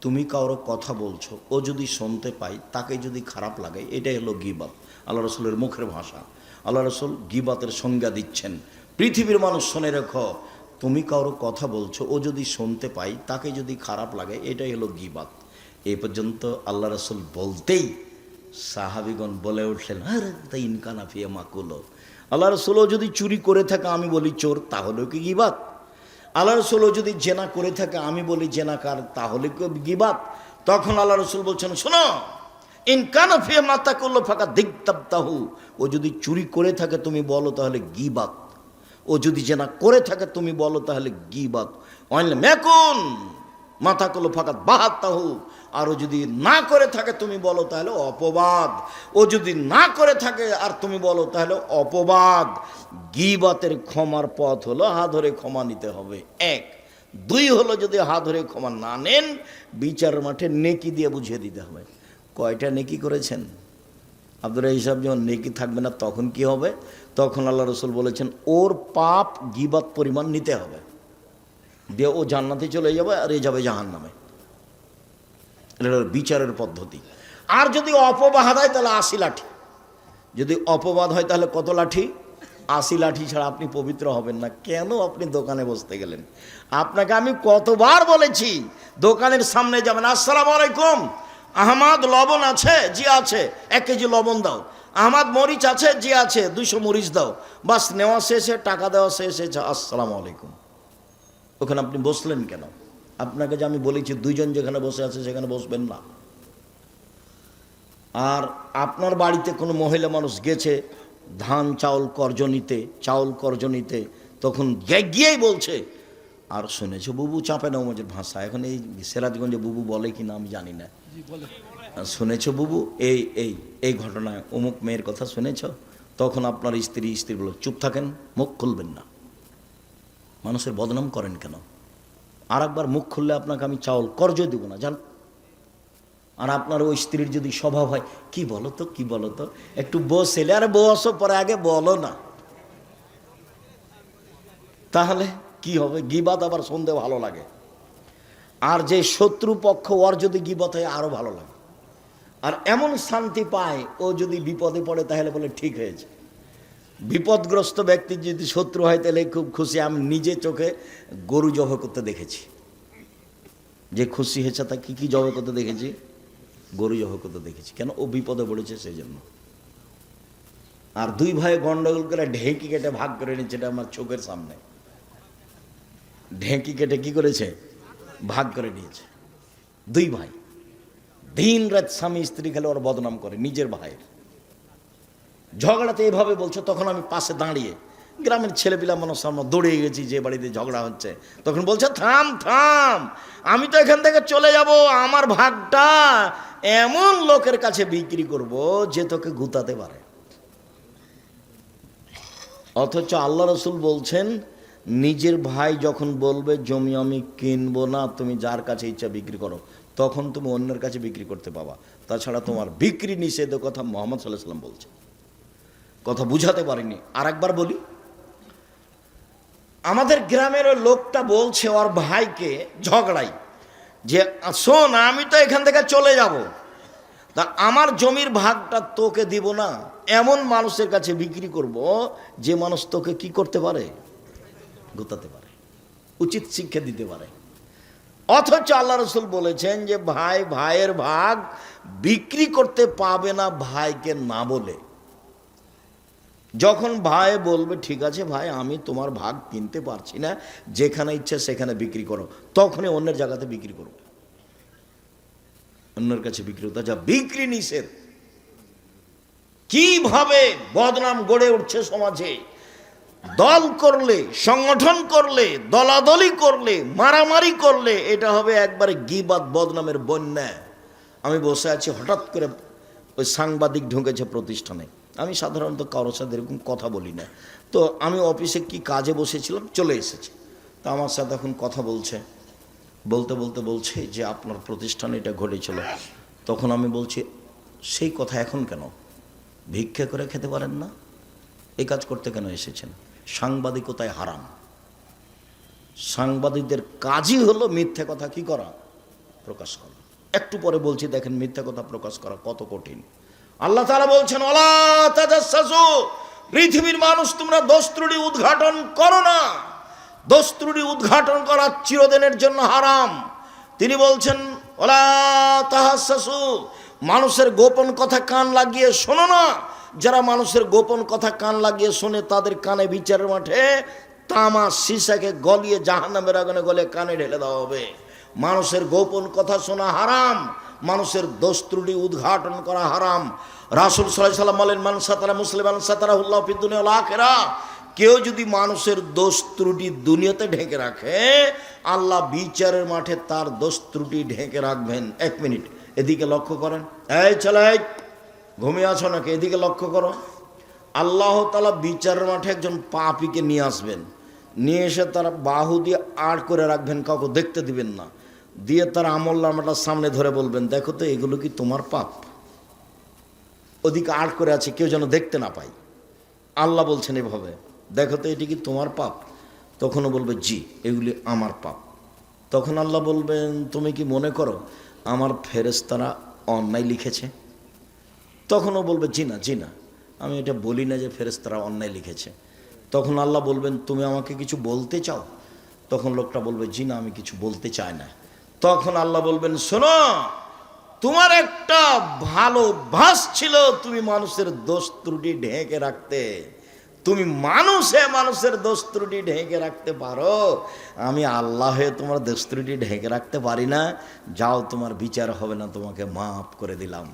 তুমি কারো কথা বলছো, ও যদি শুনতে পাই, তাকে যদি খারাপ লাগে, এটাই হলো গীবত। আল্লাহ রসুলের মুখের ভাষা। আল্লাহ রসুল গীবতের সংজ্ঞা দিচ্ছেন। পৃথিবীর মানুষ শুনে রেখো, তুমি কারো কথা বলছো, ও যদি শুনতে পাই, তাকে যদি খারাপ লাগে, এটাই হলো গীবত। এই পর্যন্ত আল্লাহ রসুল বলতেই সাহাবিগণ বলে উঠলেন, আরে তাই ইনকানা ফিয়া মাকুলো, আল্লাহ রসুলও যদি চুরি করে থাকে, আমি বলি চোর, তাহলেও কি গীবত? আল্লাহ রসুলও যদি জেনা করে থাকে, আমি বলি জেনাকার, তাহলে কি গীবত? তখন আল্লাহ রসুল বলছেন, শোনো, ইনকানা ফিয়া মাতাকুল্লো ফাঁকা দিগতাবতাহু, ও যদি চুরি করে থাকে তুমি বলো, তাহলে গীবত। ও যদি জেনা করে থাকে তুমি বলো, তাহলে গীবত। অনলে মেকুন মাতাকুল্লো ফাঁকা বাহাত্তাহু, আর ও যদি না করে থাকে তুমি বলো, তাহলে অপবাদ। ও যদি না করে থাকে আর তুমি বলো, তাহলে অপবাদ। গীবতের ক্ষমার পথ হলো হাত ধরে ক্ষমা নিতে হবে, 1। 2 হলো, যদি হাত ধরে ক্ষমা না নেন, বিচার মাঠে নেকি দিয়ে বুঝিয়ে দিতে হবে। কয়টা নেকি করেছেন? আব্দুর হিসাব যখন নেকি থাকবে না, তখন কি হবে? তখন আল্লাহ রসুল বলেছেন, ওর পাপ গীবত পরিমাণ নিতে হবে, দিয়ে ও জান্নাতে চলে যাবে, আর এ যাবে জাহান্নামে। এটা বিচারের পদ্ধতি। আর যদি অপবাদ হয়, তাহলে 80 লাঠি। যদি অপবাদ হয়, তাহলে কত লাঠি? 80 লাঠি ছাড়া আপনি পবিত্র হবেন না। কেন আপনি দোকানে বসতে গেলেন? আপনাকে আমি কতবার বলেছি, দোকানের সামনে যাবেন, আসসালামু আলাইকুম, আহমাদ লবণ আছে? জি আছে, 1 কেজি লবণ দাও। আহমাদ মরিচ আছে? জি আছে, 200 মরিচ দাও। বাস নেওয়া শেষে, টাকা দেওয়া শেষে, আসসালামু আলাইকুম। ওখানে আপনি বসলেন কেন? আপনাকে যে আমি বলেছি, 2 জন যেখানে বসে আছে সেখানে বসবেন না। আর আপনার বাড়িতে কোনো মহিলা মানুষ গেছে ধান চাউল কর্জ নিতে, তখন গিয়েই বলছে, আর শুনেছো বুবু, চাঁপে নওমজের ভাষা, এখন এই সিরাজগঞ্জে বুবু বলে কি না আমি জানি না, শুনেছো বুবু, এই ঘটনায় অমুক মেয়ের কথা শুনেছ? তখন আপনার স্ত্রী বলে, চুপ থাকেন, মুখ খুলবেন না। মানুষের বদনাম করেন কেন? আর একবার মুখ খুললে আপনাকে আমি চাউল কর্জ দেব না, জান। আর আপনার ওই স্ত্রীর যদি স্বভাব হয়, কি বলো তো, একটু বসেলে, আরে বসো, পরে আগে বলো না, তাহলে কি হবে? গীবত আবার শুনতে ভালো লাগে। আর যে শত্রু পক্ষ, ওর যদি গীবত হয়, আরো ভালো লাগে। আর এমন শান্তি পায়, ও যদি বিপদে পড়ে, তাহলে বলে ঠিক হয়েছে। বিপদগ্রস্ত ব্যক্তি যদি শত্রু হয়, তাহলে খুব খুশি। আমি নিজে চোখে গরু জবাই করতে দেখেছি, যে খুশি হয়েছে তা কি জবাই করতে দেখেছি? গরু জবাই করতে দেখেছি। কেন? ও বিপদে পড়েছে সেই জন্য। আর 2 ভাই গন্ডগোল করে ঢেঁকি কেটে ভাগ করে নিচ্ছে, এটা আমার চোখের সামনে। ঢেঁকি কেটে কি করেছে? ভাগ করে নিয়েছে। 2 ভাই দিন রাত স্বামী স্ত্রী খেলে ওর বদনাম করে, নিজের ভাইয়ের ঝগড়াতে এভাবে বলছে। তখন আমি পাশে দাঁড়িয়ে, গ্রামের ছেলেপিলা মানুষ আমরা দৌড়ে গেছি যে বাড়িতে ঝগড়া হচ্ছে, তখন বলছে থাম থাম, আমি তো এখান থেকে চলে যাব, আমার ভাগটা এমন লোকের কাছে বিক্রি করব যে তোকে গুতাতে পারে। অথচ আল্লাহ রসুল বলছেন, নিজের ভাই যখন বলবে জমি আমি কিনবো না, তুমি যার কাছে ইচ্ছা বিক্রি করো, তখন তুমি অন্যের কাছে বিক্রি করতে পাবা, তাছাড়া তোমার বিক্রি নিষেধ। কথা মুহাম্মদ সাল্লাল্লাহু আলাইহি ওয়াসাল্লাম বলছে। কথা বুঝাতে পারিনি, আর একবার বলি। আমাদের গ্রামের ওই লোকটা বলছে ওর ভাইকে ঝগড়াই যে শোন, আমি তো এখান থেকে চলে যাব, তা আমার জমির ভাগটা তোকে দিব না, এমন মানুষের কাছে বিক্রি করব যে মানুষ তোকে কি করতে পারে, গোতাতে পারে, উচিত শিক্ষা দিতে পারে। অথচ আল্লাহ রসুল বলেছেন যে ভাই ভাইয়ের ভাগ বিক্রি করতে পাবে না ভাইকে না বলে। যখন ভাই বলবে ঠিক আছে ভাই আমি তোমার ভাগ কিনতে পারছি না, যেখানে ইচ্ছে সেখানে বিক্রি করো, তখনই অন্যের জায়গাতে বিক্রি করো, অন্যের কাছে বিক্রি হতো, যা বিক্রি নিষেধ। কিভাবে বদনাম গড়ে উঠছে সমাজে, দল করলে, সংগঠন করলে, দলাদলি করলে, মারামারি করলে এটা হবে একবারে গীবাত বদনামের বন্যা। আমি বসে আছি, হঠাৎ করে ওই সাংবাদিক ঢুকেছে প্রতিষ্ঠানে। আমি সাধারণত কারোর সাথে এরকম কথা বলি না, তো আমি অফিসে কি কাজে বসেছিলাম, চলে এসেছি। তো আমার সাথে এখন কথা বলছে, বলতে বলতে বলছে যে আপনার প্রতিষ্ঠানে এটা ঘটেছিল। তখন আমি বলছি সেই কথা এখন কেন, ভিক্ষা করে খেতে পারেন না, এই কাজ করতে কেন এসেছেন? সাংবাদিকতায় হারাম। সাংবাদিকদের কাজই হলো মিথ্যা কথা কি করা, প্রকাশ করা। একটু পরে বলছি দেখেন মিথ্যা কথা প্রকাশ করা কত কঠিন। আল্লাহ তাআলা বলছেন ওয়ালা তাজাসসু, পৃথিবীর মানুষ তোমরা দোষ ত্রুটি উদ্ঘাটন করো না। দোষ ত্রুটি উদ্ঘাটন করা চিরদিনের জন্য হারাম। তিনি বলছেন ওয়ালা তাহাসসু, মানুষের গোপন কথা কান লাগিয়ে শোনো না। যারা মানুষের গোপন কথা কান লাগিয়ে শোনে তাদের কানে বিচারের মাঠে তামা সীসাকে গলিয়ে জাহান্নামের আগুনে গলে কানে ঢেলে দেওয়া হবে। মানুষের গোপন কথা শোনা হারাম, মানুষের দোষ ত্রুটি উদ্ঘাটন করা হারাম। রাসূল সাল্লাল্লাহু আলাইহি ওয়াসাল্লাম বলেন মান সাতারা মুসলিমান সাতারাহুল্লাহু ফিদ দুনিয়া ওয়াল আখিরাহ, কেউ যদি মানুষের দোষ ত্রুটি দুনিয়াতে ঢেকে রাখে, আল্লাহ বিচারের মাঠে তার দোষ ত্রুটি ঢেকে রাখবেন। এক মিনিট এদিকে লক্ষ্য করেন, এই ছেলে ঘুমিয়ে আছো নাকি, এদিকে লক্ষ্য করো। আল্লাহ তাআলা বিচারের মাঠে একজন পাপীকে নিয়ে আসবেন, নিয়ে এসে তারা বাহু দিয়ে আড় করে রাখবেন, কাউকে দেখতে দিবেন না, দিয়ে তার আমলনামাটার সামনে ধরে বলবেন দেখো তো এগুলো কি তোমার পাপ? ওদিকে আড় করে আছে, কেউ যেন দেখতে না পায়। আল্লাহ বলছেন এভাবে, দেখো তো এটি কি তোমার পাপ? তখনও বলবে জি এগুলি আমার পাপ। তখন আল্লাহ বলবেন তুমি কি মনে করো আমার ফেরেশতারা অন্যায় লিখেছে? তখনও বলবে জি না জি না, আমি এটা বলি না যে ফেরেশতারা অন্যায় লিখেছে। তখন আল্লাহ বলবেন তুমি আমাকে কিছু বলতে চাও? তখন লোকটা বলবে জি না আমি কিছু বলতে চাই না। তখন আল্লাহ বলবেন শোনো, তোমার একটা ভালো অভ্যাস ছিল, তুমি মানুষের দোষ ত্রুটি ঢেকে রাখতে। তুমি মানুষের দোষ ত্রুটি ঢেকে রাখতে পারো, আমি আল্লাহ হয়ে তোমার দোষ ত্রুটি ঢেকে রাখতে পারি না। যাও তোমার বিচার হবে না, তোমাকে মাফ করে দিলাম।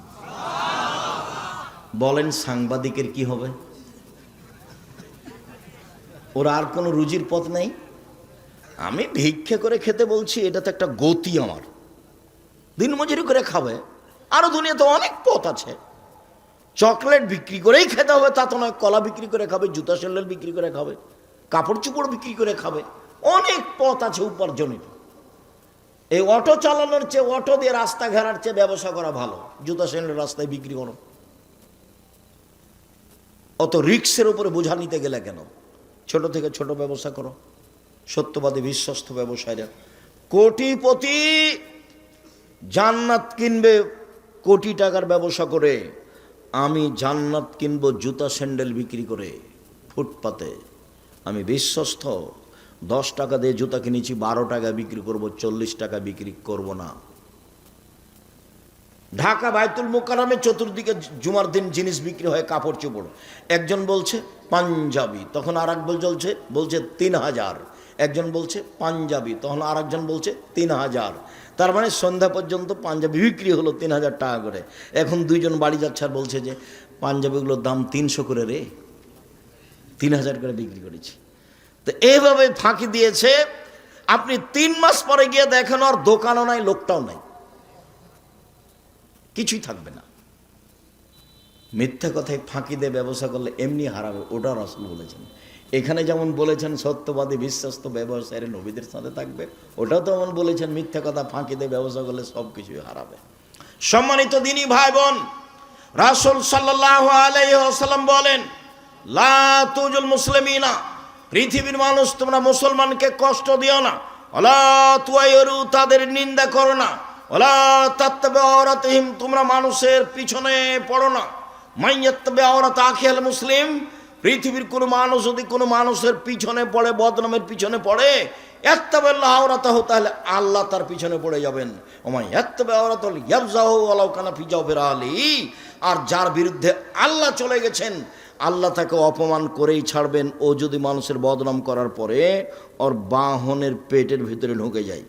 বলেন সাংবাদিকের কি হবে? ওর আর কোনো রুজির পথ নেই। আমি ভিক্ষে করে খেতে বলছি, এটা তো একটা গতি, আমার দিনমজুরি করে খাবে। আরো দুনিয়াতে অনেক পথ আছে। চকলেট বিক্রি করেই খেতে হবে তা তো নয়, কলা বিক্রি করে খাবে, জুতা স্যান্ডেল বিক্রি করে খাবে, কাপড় চোপড় বিক্রি করে খাবে, অনেক পথ আছে উপার্জনের। এই অটো চালানোর চেয়ে, অটো দিয়ে রাস্তা ঘেরার চেয়ে ব্যবসা করা ভালো। জুতা স্যান্ডেল রাস্তায় বিক্রি করো, অত রিক্সের উপরে বোঝা নিতে গেলে কেন? ছোট থেকে ছোট ব্যবসা করো। সত্যবাদী বিশ্বস্ত ব্যবসায়ীরা কোটিপতি, জান্নাত কিনবে কোটি টাকার ব্যবসা করে। আমি জান্নাত কিনবো জুতা স্যান্ডেল বিক্রি করে ফুটপাতে। আমি বিশ্বস্ত, 10 টাকা দিয়ে জুতা কিনেছি, 12 টাকা বিক্রি করব, 40 টাকা বিক্রি করব না। ঢাকা বাইতুল মুকাররমে চতুর্দিকে জুমার দিন জিনিস বিক্রি হয়, কাপড় চোপড়। একজন বলছে পাঞ্জাবি, তখন আর এক বলছে 3000। একজন বলছে পাঞ্জাবি, তখন আর একজন বলছে 3000। তার মানে সন্ধ্যা পর্যন্ত পাঞ্জাবি বিক্রি হলো 3,000 টাকা করে। এখন দুইজন বাড়ি যাচ্ছে আর বলছে যে পাঞ্জাবিগুলোর দাম 300 করে রে, 3,000 করে বিক্রি করেছি। তো এইভাবে ফাঁকি দিয়েছে। আপনি 3 মাস পরে গিয়ে দেখেন আর দোকানও নাই, লোকটাও নাই, কিছুই থাকবে না। মিথ্যা কথায় ফাঁকি দিয়ে ব্যবসা করলে এমনি হারাবে, ওটা রাসূল বলেছেন। এখানে যেমন বলেছেন সত্যবাদী বিশ্বস্ত ব্যবসায়ীরা নবীদের সাথে থাকবে, ওটাও তো এমন বলেছেন মিথ্যা কথা ফাঁকি দিয়ে ব্যবসা করলে সব কিছুই হারাবে। সম্মানিত দিনী ভাই বোন, রাসূল সাল্লাল্লাহু আলাইহি ওয়াসাল্লাম বলেন, লা তুজুল মুসলিমিনা, পৃথিবীর মানুষ তোমরা মুসলমানকে কষ্ট দিও না, ওয়ালা তুয়াইরু, তাদের নিন্দা করো না, ওয়ালা তাত্তাবিউ আওরাতিহিম, তোমরা মানুষের পিছনে পড়ো না। মাইয়াত্তাবিউ আওরাত আখিল মুসলিম, পৃথিবীর কোনো মানুষ যদি কোনো মানুষের পিছনে পড়ে, বদনামের পিছনে পড়ে, ইত্তাবিল্লাহ আওরাতাহু, তাহলে আল্লাহ তার পিছনে পড়ে যাবেন। ওমাই ইত্তাবিউ আওরাতাহু ইয়াবজাহু ওয়ালাউ কানা ফি জাওফির আলী, আর যার বিরুদ্ধে আল্লাহ চলে গেছেন আল্লাহ তাকে অপমান করেই ছাড়বেন। ও যদি মানুষের বদনাম করার পরে ওর বাহনের পেটের ভিতরে ঢুকে যায়,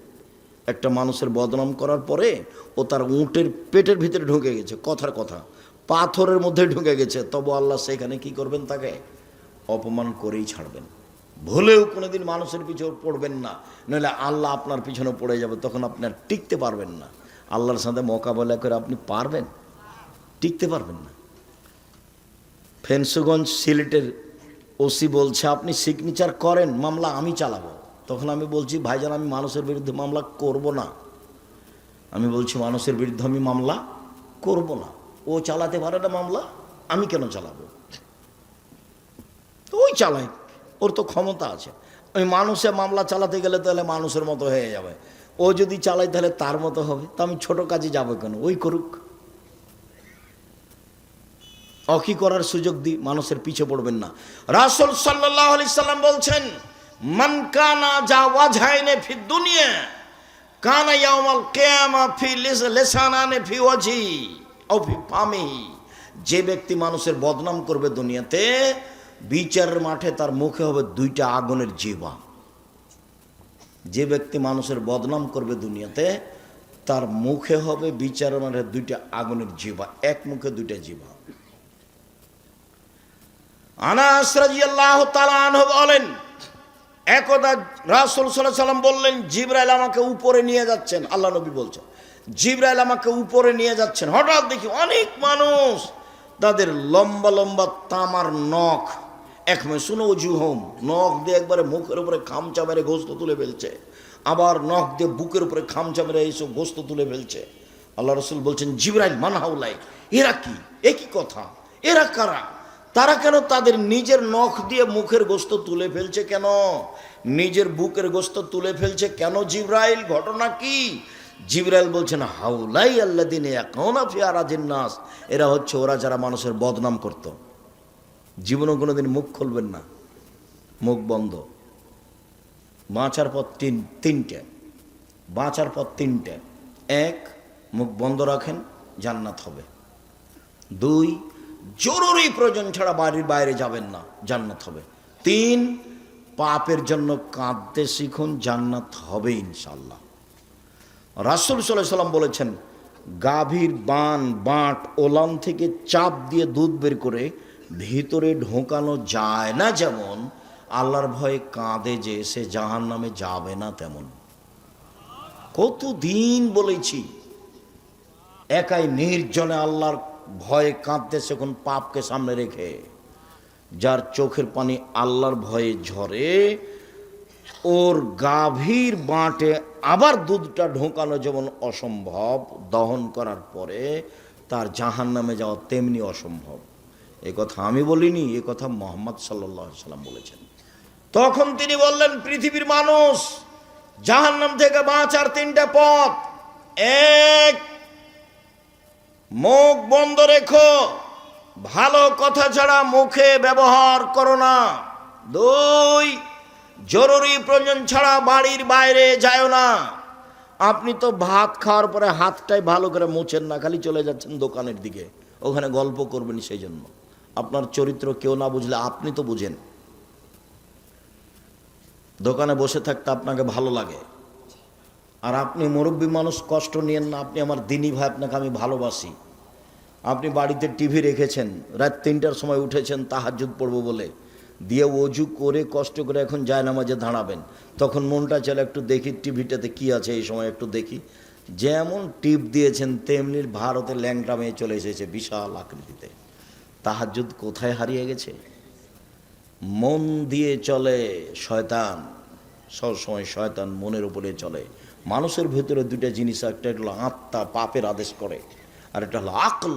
একটা মানুষের বদনাম করার পরে ও তার উটের পেটের ভিতরে ঢুকে গেছে, কথার কথা পাথরের মধ্যে ঢুকে গেছে, তবু আল্লাহ সেখানে কি করবেন, তাকে অপমান করেই ছাড়বেন। ভুলেও কোনোদিন মানুষের পিছনে পড়বেন না, নইলে আল্লাহ আপনার পিছনে পড়ে যাবে, তখন আপনি আর টিকতে পারবেন না। আল্লাহর সাথে মোকাবেলা করে আপনি পারবেন? টিকতে পারবেন না। ফেন্সুগঞ্জ সিলেটের ওসি বলছে আপনি সিগনেচার করেন, মামলা আমি চালাবো। তখন আমি বলছি ভাইজান আমি মানুষের বিরুদ্ধে মামলা করব না, আমি বলছি মানুষের বিরুদ্ধে আমি মামলা করব না। ও চালাতে পারে না মামলা, আমি কেন চালাবো? তো ওই চালাই, ওর তো ক্ষমতা আছে। ওই মানুষের মামলা চালাতে গেলে তাহলে মানুষের মতো হয়ে যাবে, ও যদি চালাই তাহলে তার মতো হবে। তো আমি ছোট কাজে যাবো কেন, ওই করুক। অকি করার সুযোগ দিই, মানুষের পিছে পড়বেন না। রাসূল সাল্লাল্লাহু আলাইহি সাল্লাম বলছেন, মান কানা জাওয়াজহাইনে ফি দুনিয়া কানা ইয়াউমাল কিয়ামা ফি লিসানানে ফি ওয়াজি আও ফি ফামিহি, যে ব্যক্তি মানুষের বদনাম করবে দুনিয়াতে, বিচারের মাঠে তার মুখে হবে 2টা আগুনের জিহ্বা। যে ব্যক্তি মানুষের বদনাম করবে দুনিয়াতে, তার মুখে হবে বিচারের মাঠে 2টা আগুনের জিহ্বা, এক মুখে 2টা জিহ্বা। আনাস রাদিয়াল্লাহু তাআলা আনহু বলেন, একদা রাসূল সাল্লাল্লাহু আলাইহি সাল্লাম বললেন, জিবরাইল আমাকে উপরে নিয়ে যাচ্ছেন। আল্লাহ নবী বলছেন, জিবরাইল আমাকে উপরে নিয়ে যাচ্ছেন। হঠাৎ দেখি অনেক মানুষ, তাদের লম্বা লম্বা তামার নখ, একমে শুনো জুহম, নখ দিয়ে একবারে মুখের উপরে খামচা মেরে গোস্ত তুলে ফেলছে, আবার নখ দিয়ে বুকের উপরে খামচা মেরে এইসব গোস্ত তুলে ফেলছে। আল্লাহ রাসূল বলছেন, জিবরাইল মান হাউলাই, এরা কি, একই কথা, এরা কারা? তারা কেন তাদের নিজের নখ দিয়ে মুখের গোস্ত তুলে ফেলছে, কেন নিজের বুকের গোস্ত তুলে ফেলছে কেন জিবরাইল, ঘটনা কি? জিবরাইল বলছেন, হাউলাই আল্লাযিনা ইয়াকুনা ফি আরাদিন নাস, এরা হচ্ছে ওরা যারা মানুষের বদনাম করত। জীবনে কোনোদিন মুখ খুলবেন না, মুখ বন্ধ। বাঁচার পথ তিনটে, বাঁচার পথ তিনটে। 1, মুখ বন্ধ রাখেন, জান্নাত হবে। 2, জরুরি প্রয়োজন ছাড়া বাড়ির বাইরে যাবেন না, জান্নাত হবে। 3, পাপের জন্য কাঁদতে শিখুন, জান্নাত হবে ইনশাআল্লাহ। রাসূল সাল্লাল্লাহু আলাইহি সাল্লাম বলেছেন, গাভীর বাঁট ওলান থেকে চাপ দিয়ে দুধ বের করে ভিতরে ঢোকানো যায় না, যেমন আল্লাহর ভয়ে কাঁদে যে সে জাহান্নামে যাবে না তেমন। কতদিন বলেছি, একাই নির্জনে আল্লাহর ভয়ে কাঁদতেছে কোন পাপকে সামনে রেখে। যার চোখের পানি আল্লাহর ভয়ে ঝরে, ওর গাভীর বাঁটে আবার দুধটা ঢোকানো যেমন অসম্ভব, দহন করার পরে তার জাহান্নামে যাওয়া তেমনি অসম্ভব। এ কথা আমি বলিনি, এ কথা মুহাম্মদ সাল্লাল্লাহু আলাইহি সাল্লাম বলেছেন। তখন তিনি বললেন, পৃথিবীর মানুষ, জাহান্নাম থেকে বাঁচার 3টা পথ। 1, মুখ বন্ধ রেখো, ভালো কথা ছাড়া মুখে ব্যবহার করো না। 2, জরুরি প্রয়োজন ছাড়া বাড়ির বাইরে যাও না। আপনি তো ভাত খাওয়ার পরে হাতটাই ভালো করে মুছেন না, খালি চলে যাচ্ছেন দোকানের দিকে, ওখানে গল্প করবেন। সেই জন্য আপনার চরিত্র কেউ না বুঝলে আপনি তো বুঝেন। দোকানে বসে থাকতে আপনাকে ভালো লাগে, আর আপনি মুরব্বী মানুষ, কষ্ট নিয়েন না, আপনি আমার দিনী ভাই, আপনাকে আমি ভালোবাসি। আপনি বাড়িতে টিভি রেখেছেন, রাত 3টার সময় উঠেছেন তাহাজ্জুদ পড়বো বলে, দিয়ে অজু করে কষ্ট করে এখন জায়নামাজে দাঁড়াবেন, তখন মনটা চলে একটু দেখি টিভিটাতে কি আছে এই সময় একটু দেখি। যেমন টিপ দিয়েছেন তেমনি ভারতের ল্যাংটা মেয়ে চলে এসেছে বিশাল আকৃতিতে। তাহাজ্জুদ কোথায় হারিয়ে গেছে? মন দিয়ে চলে শয়তান, সবসময় শয়তান মনের উপরে চলে। মানুষের ভেতরে দুইটা জিনিস, একটা হলো আত্মা, পাপের আদেশ করে, আর একটা হলো আকল,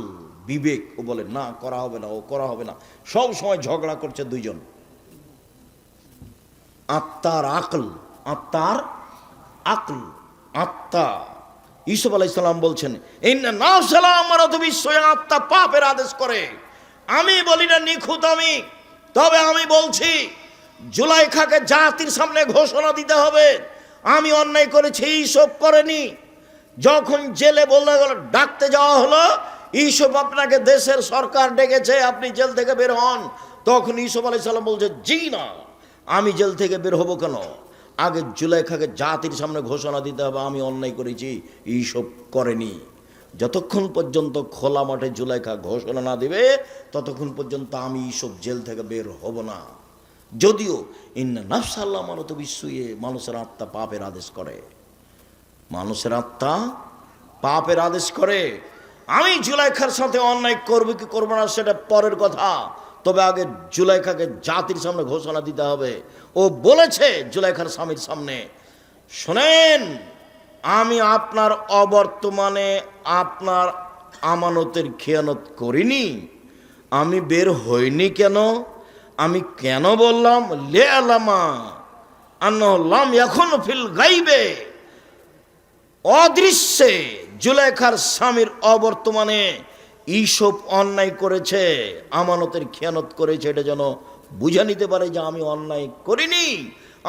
বিবেক। ও বলে না করা হবে না, ও করা হবে না, সব সময় ঝগড়া করছে দুইজন। আত্মার আকল, আত্মার আকল, আত্মা। ইউসুফ আলাইহিস সালাম বলছেন ইন্না নাফসালা আমারাতু বিসসুই, আত্মা পাপের আদেশ করে। আমি বলি না নিখুঁত আমি, তবে আমি বলছি জুলাইখাকে জাতির সামনে ঘোষণা দিতে হবে আমি অন্যায় করেছি, ইউসুফ করেনি। যখন জেলে বলতে গেল, ডাকতে যাওয়া হলো, ইউসুফ আপনাকে দেশের সরকার ডেকেছে, আপনি জেল থেকে বের হন, তখন ইউসুফ আলাইহিস সালাম বলছে জি না, আমি জেল থেকে বের হব কেন? আগে জুলাইখাকে জাতির সামনে ঘোষণা দিতে হবে আমি অন্যায় করেছি, ইউসুফ করেনি। যতক্ষণ পর্যন্ত খোলা মাঠে জুলাইখা ঘোষণা না দিবে ততক্ষণ পর্যন্ত আমি ইউসুফ জেল থেকে বের হব না। যদিও ইন্না নাফসা আল্লাহ আমারাতু বিসসুই, মানুষের আত্মা পাপের আদেশ করে, মানুষের আত্মা পাপের আদেশ করে। আমি জুলাইখার সাথে অন্যায় করবো কি করবো না সেটা পরের কথা, তবে আগে জুলাইখাকে জাতির সামনে ঘোষণা দিতে হবে। ও বলেছে জুলাইখার স্বামীর সামনে, শোনেন, আমি আপনার অবর্তমানে আপনার আমানতের খেয়ানত করিনি, আমি বের হইনি কেন? আমি কেন বললাম লে আলামা আন্নাহুল্লাম এখন ফিল গাইবে, অদৃশ্যে জুলাইখার স্বামীর অবর্তমানে ইউসুফ অন্যায় করেছে, আমানতের খেয়ানত করেছে, এটা যেন বুঝে নিতে পারে যে আমি অন্যায় করিনি,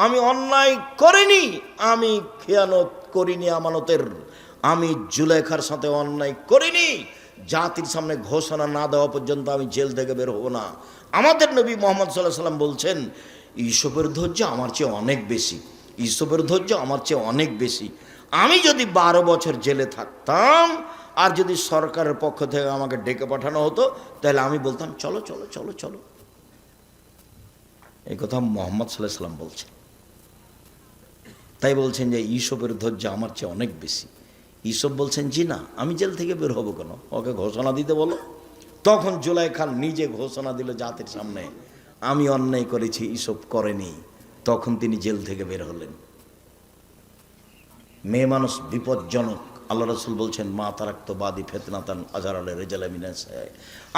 আমি অন্যায় করিনি, আমি খেয়ানত করিনি আমানতের, আমি জুলাইখার সাথে অন্যায় করিনি। জাতির সামনে ঘোষণা না দেওয়া পর্যন্ত আমি জেল থেকে বের হব না। আমাদের নবী মুহাম্মদ সাল্লাল্লাহু আলাইহি সাল্লাম বলছেন ইউসুফের ধৈর্য আমার চেয়ে অনেক বেশি, ইউসুফের ধৈর্য আমার চেয়ে অনেক বেশি। আমি যদি 12 বছর জেলে থাকতাম আর যদি সরকারের পক্ষ থেকে আমাকে ডেকে পাঠানো হতো তাহলে আমি বলতাম চলো চলো চলো চলো। এই কথা মুহাম্মদ সাল্লাল্লাহু আলাইহি সাল্লাম বলছেন। তাই বলছেন যে ইউসুফের ধৈর্য আমার চেয়ে অনেক বেশি। ইউসুফ বলছেন জি না, আমি জেল থেকে বের হবো কেন, ওকে ঘোষণা দিতে বলো। তখন জুলাইখা নিজে ঘোষণা দিল জাতির সামনে আমি অন্যায় করেছি, ইউসুফ করেনি। তখন তিনি জেল থেকে বের হলেন। মেয়ে মানুষ বিপজ্জনক। আল্লাহ রাসূল বলছেন মা তারাক্তু বাদি ফিতনাতান আযহারা রিজালা মিনাস,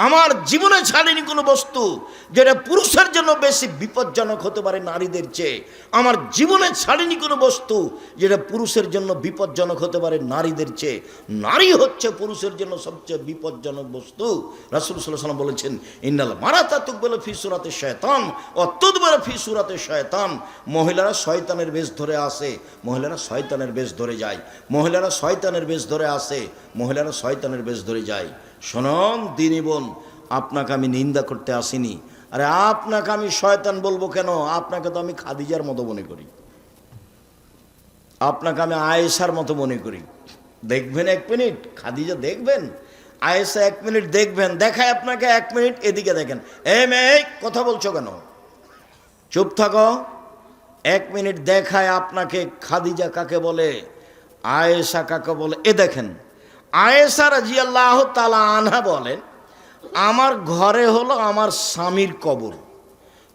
আমার জীবনে ছাড়িনি কোনো বস্তু যেটা পুরুষের জন্য বেশি বিপজ্জনক হতে পারে নারীদের চেয়ে। আমার জীবনে ছাড়িনি কোনো বস্তু যেটা পুরুষের জন্য বিপজ্জনক হতে পারে নারীদের চেয়ে। নারী হচ্ছে পুরুষের জন্য সবচেয়ে বিপজ্জনক বস্তু। রাসূল সাল্লাল্লাহু আলাইহি ওয়াসাল্লাম বলেছেন ইন্নাল মারাতা তুকবালু ফি সূরাতি শায়তান ওয়া তুদবারু ফি সূরাতি শায়তান। মহিলারা শয়তানের বেশ ধরে আসে, মহিলারা শয়তানের বেশ ধরে যায়, মহিলারা শয়তানের বেশ ধরে আসে, মহিলারা শয়তানের বেশ ধরে যায়। শোনন দিনী বোন, আপনাকে আমি নিন্দা করতে আসিনি। আরে আপনাকে আমি শয়তান বলবো কেন? আপনাকে তো আমি খাদিজার মতো মনে করি, আপনাকে আমি আয়েশার মতো মনে করি। দেখবেন 1 মিনিট খাদিজা দেখবেন, আয়েশা 1 মিনিট দেখবেন, দেখায় আপনাকে 1 মিনিট এদিকে দেখেন। এই মেয়ে কথা বলছো কেন, চুপ থাকো। 1 মিনিট দেখায় আপনাকে খাদিজা কাকে বলে, আয়েশা কাকে বলে। এ দেখেন আয়েশা রাদিয়াল্লাহু তাআলা আনহা বলেন আমার ঘরে হলো আমার স্বামীর কবর,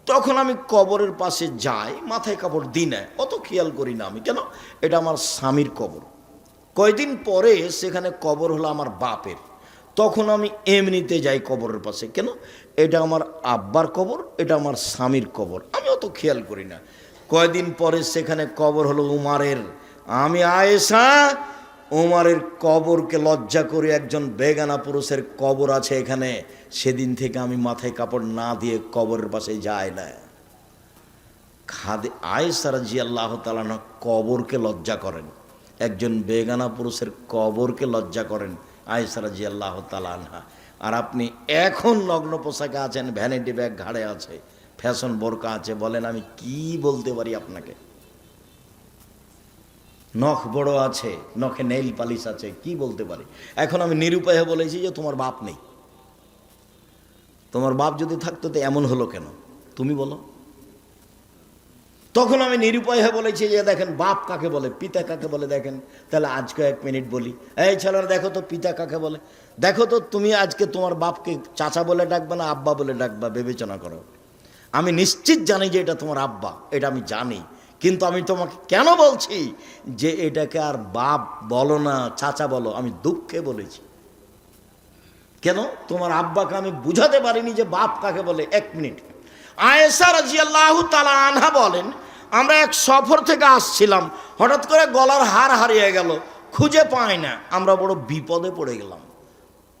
তখন আমি কবরের পাশে যাই, মাথায় কাপড় দিই না, অত খেয়াল করি না আমি, কেন এটা আমার স্বামীর কবর। কয়দিন পরে সেখানে কবর হলো আমার বাপের, তখন আমি এমনিতে যাই কবরের পাশে, কেন এটা আমার আব্বার কবর, এটা আমার স্বামীর কবর, আমি অত খেয়াল করি না। কয়দিন পরে সেখানে কবর হলো উমারের, আমি আয়েশা উমারের কবরকে লজ্জা করে, একজন বেগানা পুরুষের কবর আছে এখানে, সেদিন থেকে আমি মাথায় কাপড় না দিয়ে কবরের পাশে যাই না। আয়েশা রাদিয়াল্লাহু তাআলা আনহা কবরকে লজ্জা করেন, একজন বেগানা পুরুষের কবরকে লজ্জা করেন আয়েশা রাদিয়াল্লাহু তাআলা আনহা। আর আপনি এখন নগ্ন পোশাকে আছেন, ভ্যানিটি ব্যাগ ঘাড়ে আছে, ফ্যাশন বোরকা আছে, বলেন আমি কি বলতে পারি আপনাকে? নখ বড় আছে, নখে নেইল পালিশ আছে, কি বলতে পারি। এখন আমি নিরুপায় বলেছি যে তোমার বাপ নেই। তোমার বাপ যদি থাকতো তো এমন হলো কেন তুমি বলো। তখন আমি নিরুপায় বলেছি যে দেখেন বাপ কাকে বলে, পিতা কাকে বলে দেখেন। তাহলে আজকে 1 মিনিট বলি, এই ছেলেরা দেখো তো পিতা কাকে বলে। দেখো তো তুমি আজকে তোমার বাপকে চাচা বলে ডাকবে না আব্বা বলে ডাকবা, বিবেচনা করো। আমি নিশ্চিত জানি যে এটা তোমার আব্বা, এটা আমি জানি, কিন্তু আমি তোমাকে কেন বলছি যে এটাকে আর বাপ বলো না চাচা বলো, আমি দুঃখে বলেছি। কেন? তোমার আব্বাকে আমি বুঝাতে পারিনি যে বাপ কাকে বলে। 1 মিনিট। আয়েশা রাদিয়াল্লাহু তাআলা আনহা বলেন, আমরা এক সফর থেকে আসছিলাম, হঠাৎ করে গলার হার হারিয়ে গেল, খুঁজে পাই না। আমরা বড় বিপদে পড়ে গেলাম।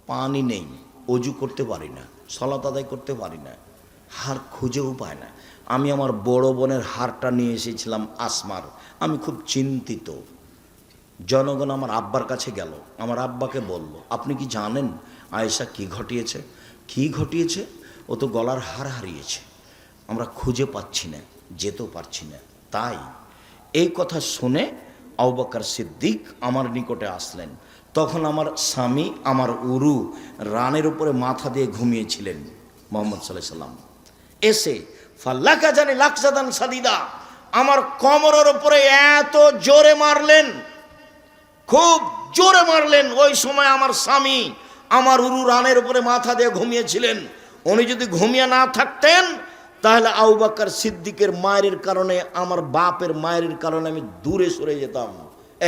পানি নেই, অজু করতে পারি না, সালাত আদায় করতে পারি না, হার খুঁজেও পায় না। আমি আমার বড় বোনের হারটা নিয়ে এসেছিলাম আসমার। আমি খুব চিন্তিত। জনগণ আমার আব্বার কাছে গেল, আমার আব্বাকে বলল, আপনি কি জানেন আয়েশা কি ঘটিয়েছে? কি ঘটিয়েছে? ও তো গলার হার হারিয়েছে, আমরা খুঁজে পাচ্ছি না, যেতেও পারছি না। তাই এই কথা শুনে আবু বকর সিদ্দিক আমার নিকটে আসলেন। তখন আমার স্বামী, আমার উরু রানের উপরে মাথা দিয়ে ঘুমিয়েছিলেন। মুহাম্মদ সাল্লাল্লাহু আলাইহি সাল্লাম এসে ফাল্লাকা জানি লাকসাদান সাদিদা, আমার কোমরের উপরে এত জোরে মারলেন, খুব জোরে মারলেন। ওই সময় আমার স্বামী, আমার উরু রানের উপরে মাথা দিয়ে ঘুমিয়েছিলেন। উনি যদি ঘুমিয়ে না থাকতেন তাহলে আবু বকর সিদ্দিকের মায়ের কারণে, আমার বাপের মায়ের কারণে আমি দূরে সরে যেতাম।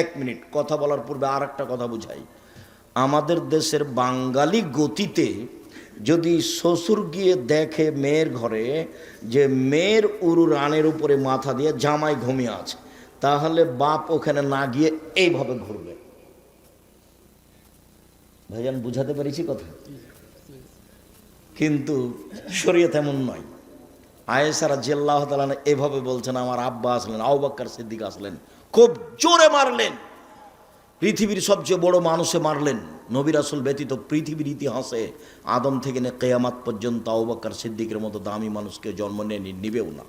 1 মিনিট কথা বলার পূর্বে আর একটা কথা বুঝাই। আমাদের দেশের বাঙালি গতিতে যদি শ্বশুর গিয়ে দেখে মেয়ের ঘরে যে মেয়ের উরু রানের উপরে মাথা দিয়ে জামাই ঘুমিয়ে আছে, তাহলে বাপ ওখানে না গিয়ে এইভাবে ঘুরবে। ভাইজান বুঝাতে পেরেছি কথা? কিন্তু শরীয়ত এমন নয়। আয়েশা রাদিয়াল্লাহু তাআলা এভাবে বলছেন, আমার আব্বা আসলেন, আবু বকর সিদ্দিক আসলেন, খুব জোরে মারলেন, পৃথিবীর সবচেয়ে বড় মানুষে মারলেন। নবী রাসূল ব্যতীত পৃথিবীর ইতিহাসে আদম থেকে নিয়ে কিয়ামত পর্যন্ত আবু বকর সিদ্দিকের মতো দামি মানুষকে জন্ম নিবেও না।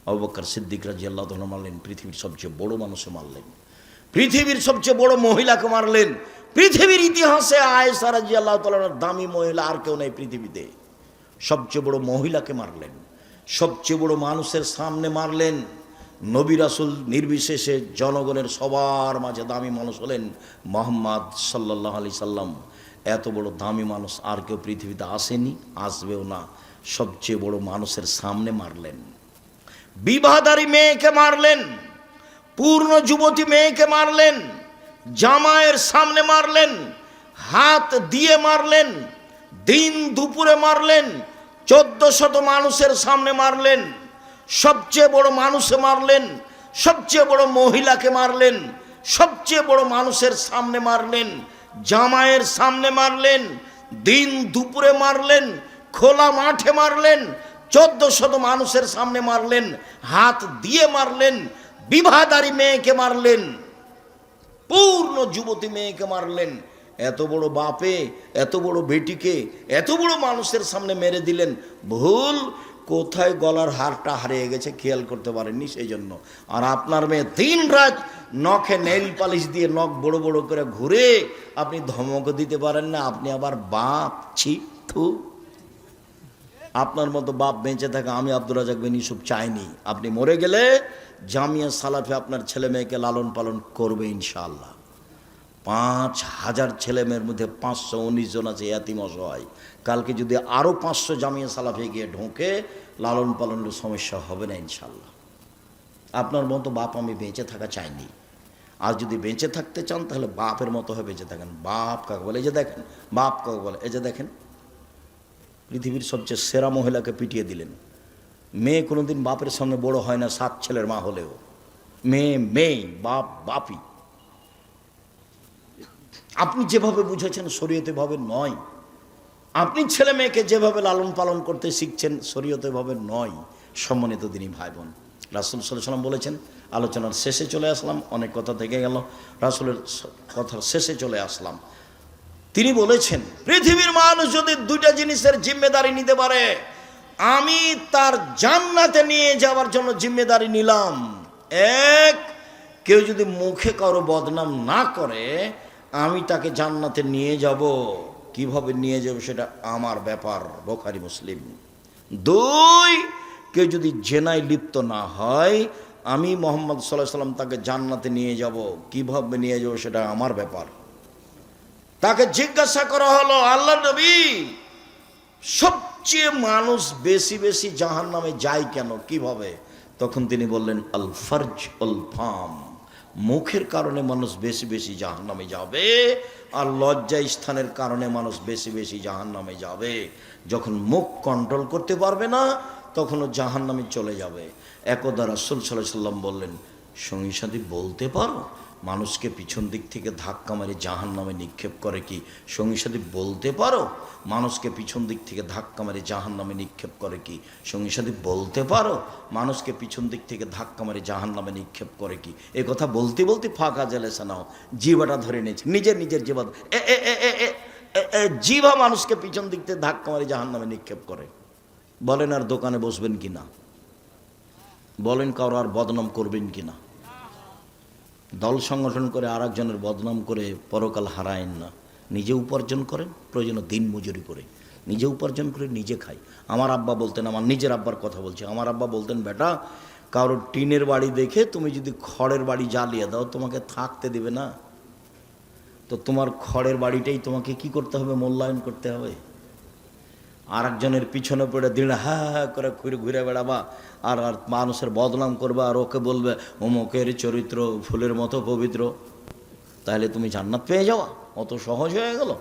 আবু বকর সিদ্দিক রাদিয়াল্লাহু তাআলা মারলেন, পৃথিবীর সবচেয়ে বড় মানুষে মারলেন, পৃথিবীর সবচেয়ে বড় মহিলাকে মারলেন। পৃথিবীর ইতিহাসে আয়েশা রাদিয়াল্লাহু তাআলার দামি মহিলা আর কেউ নেই পৃথিবীতে। সবচেয়ে বড় মহিলাকে মারলেন, সবচেয়ে বড় মানুষের সামনে মারলেন। নবী রাসূল নির্বিশেষে জনগণের সবার মাঝে দামি মানুষ হলেন মুহাম্মদ সাল্লাল্লাহু আলাইহি সাল্লাম। এত বড় দামি মানুষ আর কেউ পৃথিবীতে আসেনি, আসবেও না। সবচেয়ে বড় মানুষের সামনে মারলেন। বিবাহদারী মেয়েকে মারলেন, পূর্ণ যুবতী মেয়েকে মারলেন, জামাইয়ের সামনে মারলেন, হাত দিয়ে মারলেন, দিন দুপুরে মারলেন, 1400 মানুষের সামনে মারলেন। সবচেয়ে বড় মানুষে মারলেন, সবচেয়ে বড় মহিলাকে মারলেন, সবচেয়ে বড় মানুষের সামনে মারলেন, জামাইয়ের সামনে মারলেন, দিন দুপুরে মারলেন, খোলা মাঠে মারলেন, 1400 মানুষের সামনে মারলেন, হাত দিয়ে মারলেন, বিবাহদারী মেয়েকে মারলেন, পূর্ণ যুবতী মেয়েকে মারলেন। এত বড় বাপে এত বড় বেটিকে এত বড় মানুষের সামনে মেরে দিলেন। ভুল কোথায় গলার হারটা হারিয়ে গেছে খেয়াল করতে পারেননি, সেই জন্য। আর আপনার মেয়ে দিন রাত নখে নেইল পালিশ দিয়ে নখ বড় বড় করে ঘুরে আপনি ধমক দিতে পারেন না, আপনি আবার বাপ। ছিথু, আপনার মতো বাপ বেঁচে থাকা আমি আব্দুর রাজ্জাক বিন ইউসুফ চাইনি। আপনি মরে গেলে জামিয়া সালাফে আপনার ছেলে মেয়েকে লালন পালন করবে ইনশাআল্লাহ। 5000 ছেলে মেয়ের মধ্যে 519 জন আছে ইয়াতিম অসহায়। কালকে যদি আরও 500 জামিয়া সালাফে গিয়ে ঢোকে, লালন পালনের সমস্যা হবে না ইনশাআল্লাহ। আপনার মতো বাপ আমি বেঁচে থাকা চাইনি। আর যদি বেঁচে থাকতে চান তাহলে বাপের মতো হয়ে বেঁচে থাকেন। বাপ কাকে বলে? এই যে দেখেন, বাপ কাকে বলে? এই যে দেখেন, পৃথিবীর সবচেয়ে সেরা মহিলাকে পিটিয়ে দিলেন। মেয়ে কোনোদিন বাপের সামনে বড় হয় না, 7 ছেলের মা হলেও। মেয়ে মেয়ে, বাপ বাপই। আপনি যেভাবে বুঝেছেন শরীয়তে ভাবে নয়। আপনি ছেলে মেয়েকে যেভাবে লালন পালন করতে শিখছেন শরীয়তে ভাবে নয়। সম্মানিত দিনী ভাই বোন, রাসূল সাল্লাল্লাহু আলাইহি ওয়াসাল্লাম বলেছেন, আলোচনার শেষে চলে আসলাম, অনেক কথা থেকে গেল, রাসূলের কথার শেষে চলে আসলাম। তিনি বলেছেন, পৃথিবীর মানুষ যদি 2টা জিনিসের জিম্মেদারি নিতে পারে, আমি তার জান্নাতে নিয়ে যাওয়ার জন্য জিম্মেদারি নিলাম। এক, কেউ যদি মুখে কারো বদনাম না করে আমি তাকে জান্নাতে নিয়ে যাব। কিভাবে নিয়ে যাব সেটা আমার ব্যাপার। বুখারী মুসলিম। 2, কেউ যদি জেনায় লিপ্ত না হয় আমি মুহাম্মদ সাল্লাল্লাহু আলাইহি ওয়াসাল্লাম তাকে জান্নাতে নিয়ে যাব। কিভাবে নিয়ে যাব সেটা আমার ব্যাপার। তাকে জিজ্ঞাসা করা হলো, আল্লাহ নবী, সবচেয়ে মানুষ বেশি বেশি জাহান্নামে যায় কেন, কিভাবে? তখন তিনি বললেন, আল ফারজ আল ফাম, মুখের কারণে মানুষ বেশি বেশি জাহান্নামে যাবে, আর লজ্জা স্থানের কারণে মানুষ বেশি বেশি জাহান্নামে যাবে। যখন মুখ কন্ট্রোল করতে পারবে না তখন ও জাহান্নামে চলে যাবে। একদা রাসূল সাল্লাল্লাহু আলাইহি ওয়াসাল্লাম বললেন, সঙ্গী সাথী বলতে পারো মানুষকে পিছন দিক থেকে ধাক্কা মারে জাহান্নামে নিক্ষেপ করে কি? সঙ্গী সাথী বলতে পারো মানুষকে পিছন দিক থেকে ধাক্কা মারে জাহান্নামে নিক্ষেপ করে কি? সঙ্গী সাথী বলতে পারো মানুষকে পিছন দিক থেকে ধাক্কা মারে জাহান্নামে নিক্ষেপ করে কি? এ কথা বলতে বলতে ফাঁকা জেলেসা নাও, জিভাটা ধরে নিয়েছে, নিজের জিভা জিভা মানুষকে পিছন দিক থেকে ধাক্কা মারে জাহান্নামে নিক্ষেপ করে। বলেন আর দোকানে বসবেন কিনা? বলেন কারো আর বদনাম করবেন কিনা? দল সংগঠন করে আর একজনের বদনাম করে পরকাল হারায়েন না। নিজে উপার্জন করেন, প্রয়োজনে দিন মজুরি করে নিজে উপার্জন করে নিজে খাই। আমার আব্বা বলতেন, আমার নিজের আব্বার কথা বলছি, আমার আব্বা বলতেন, বেটা কারোর টিনের বাড়ি দেখে তুমি যদি খড়ের বাড়ি জ্বালিয়ে দাও তোমাকে থাকতে দেবে না, তো তোমার খড়ের বাড়িটাই তোমাকে কি করতে হবে? মূল্যায়ন করতে হবে। আর একজনের পিছনে পড়ে দিন হ্যাঁ করে ঘুরে ঘুরে বেড়াবা আর আর মানুষের বদনাম করবা, আর ওকে বলবে অমুকের চরিত্র ফুলের মতো পবিত্র, তাহলে তুমি জান্নাত পেয়ে যাওয়া অত সহজ হয়ে গেল?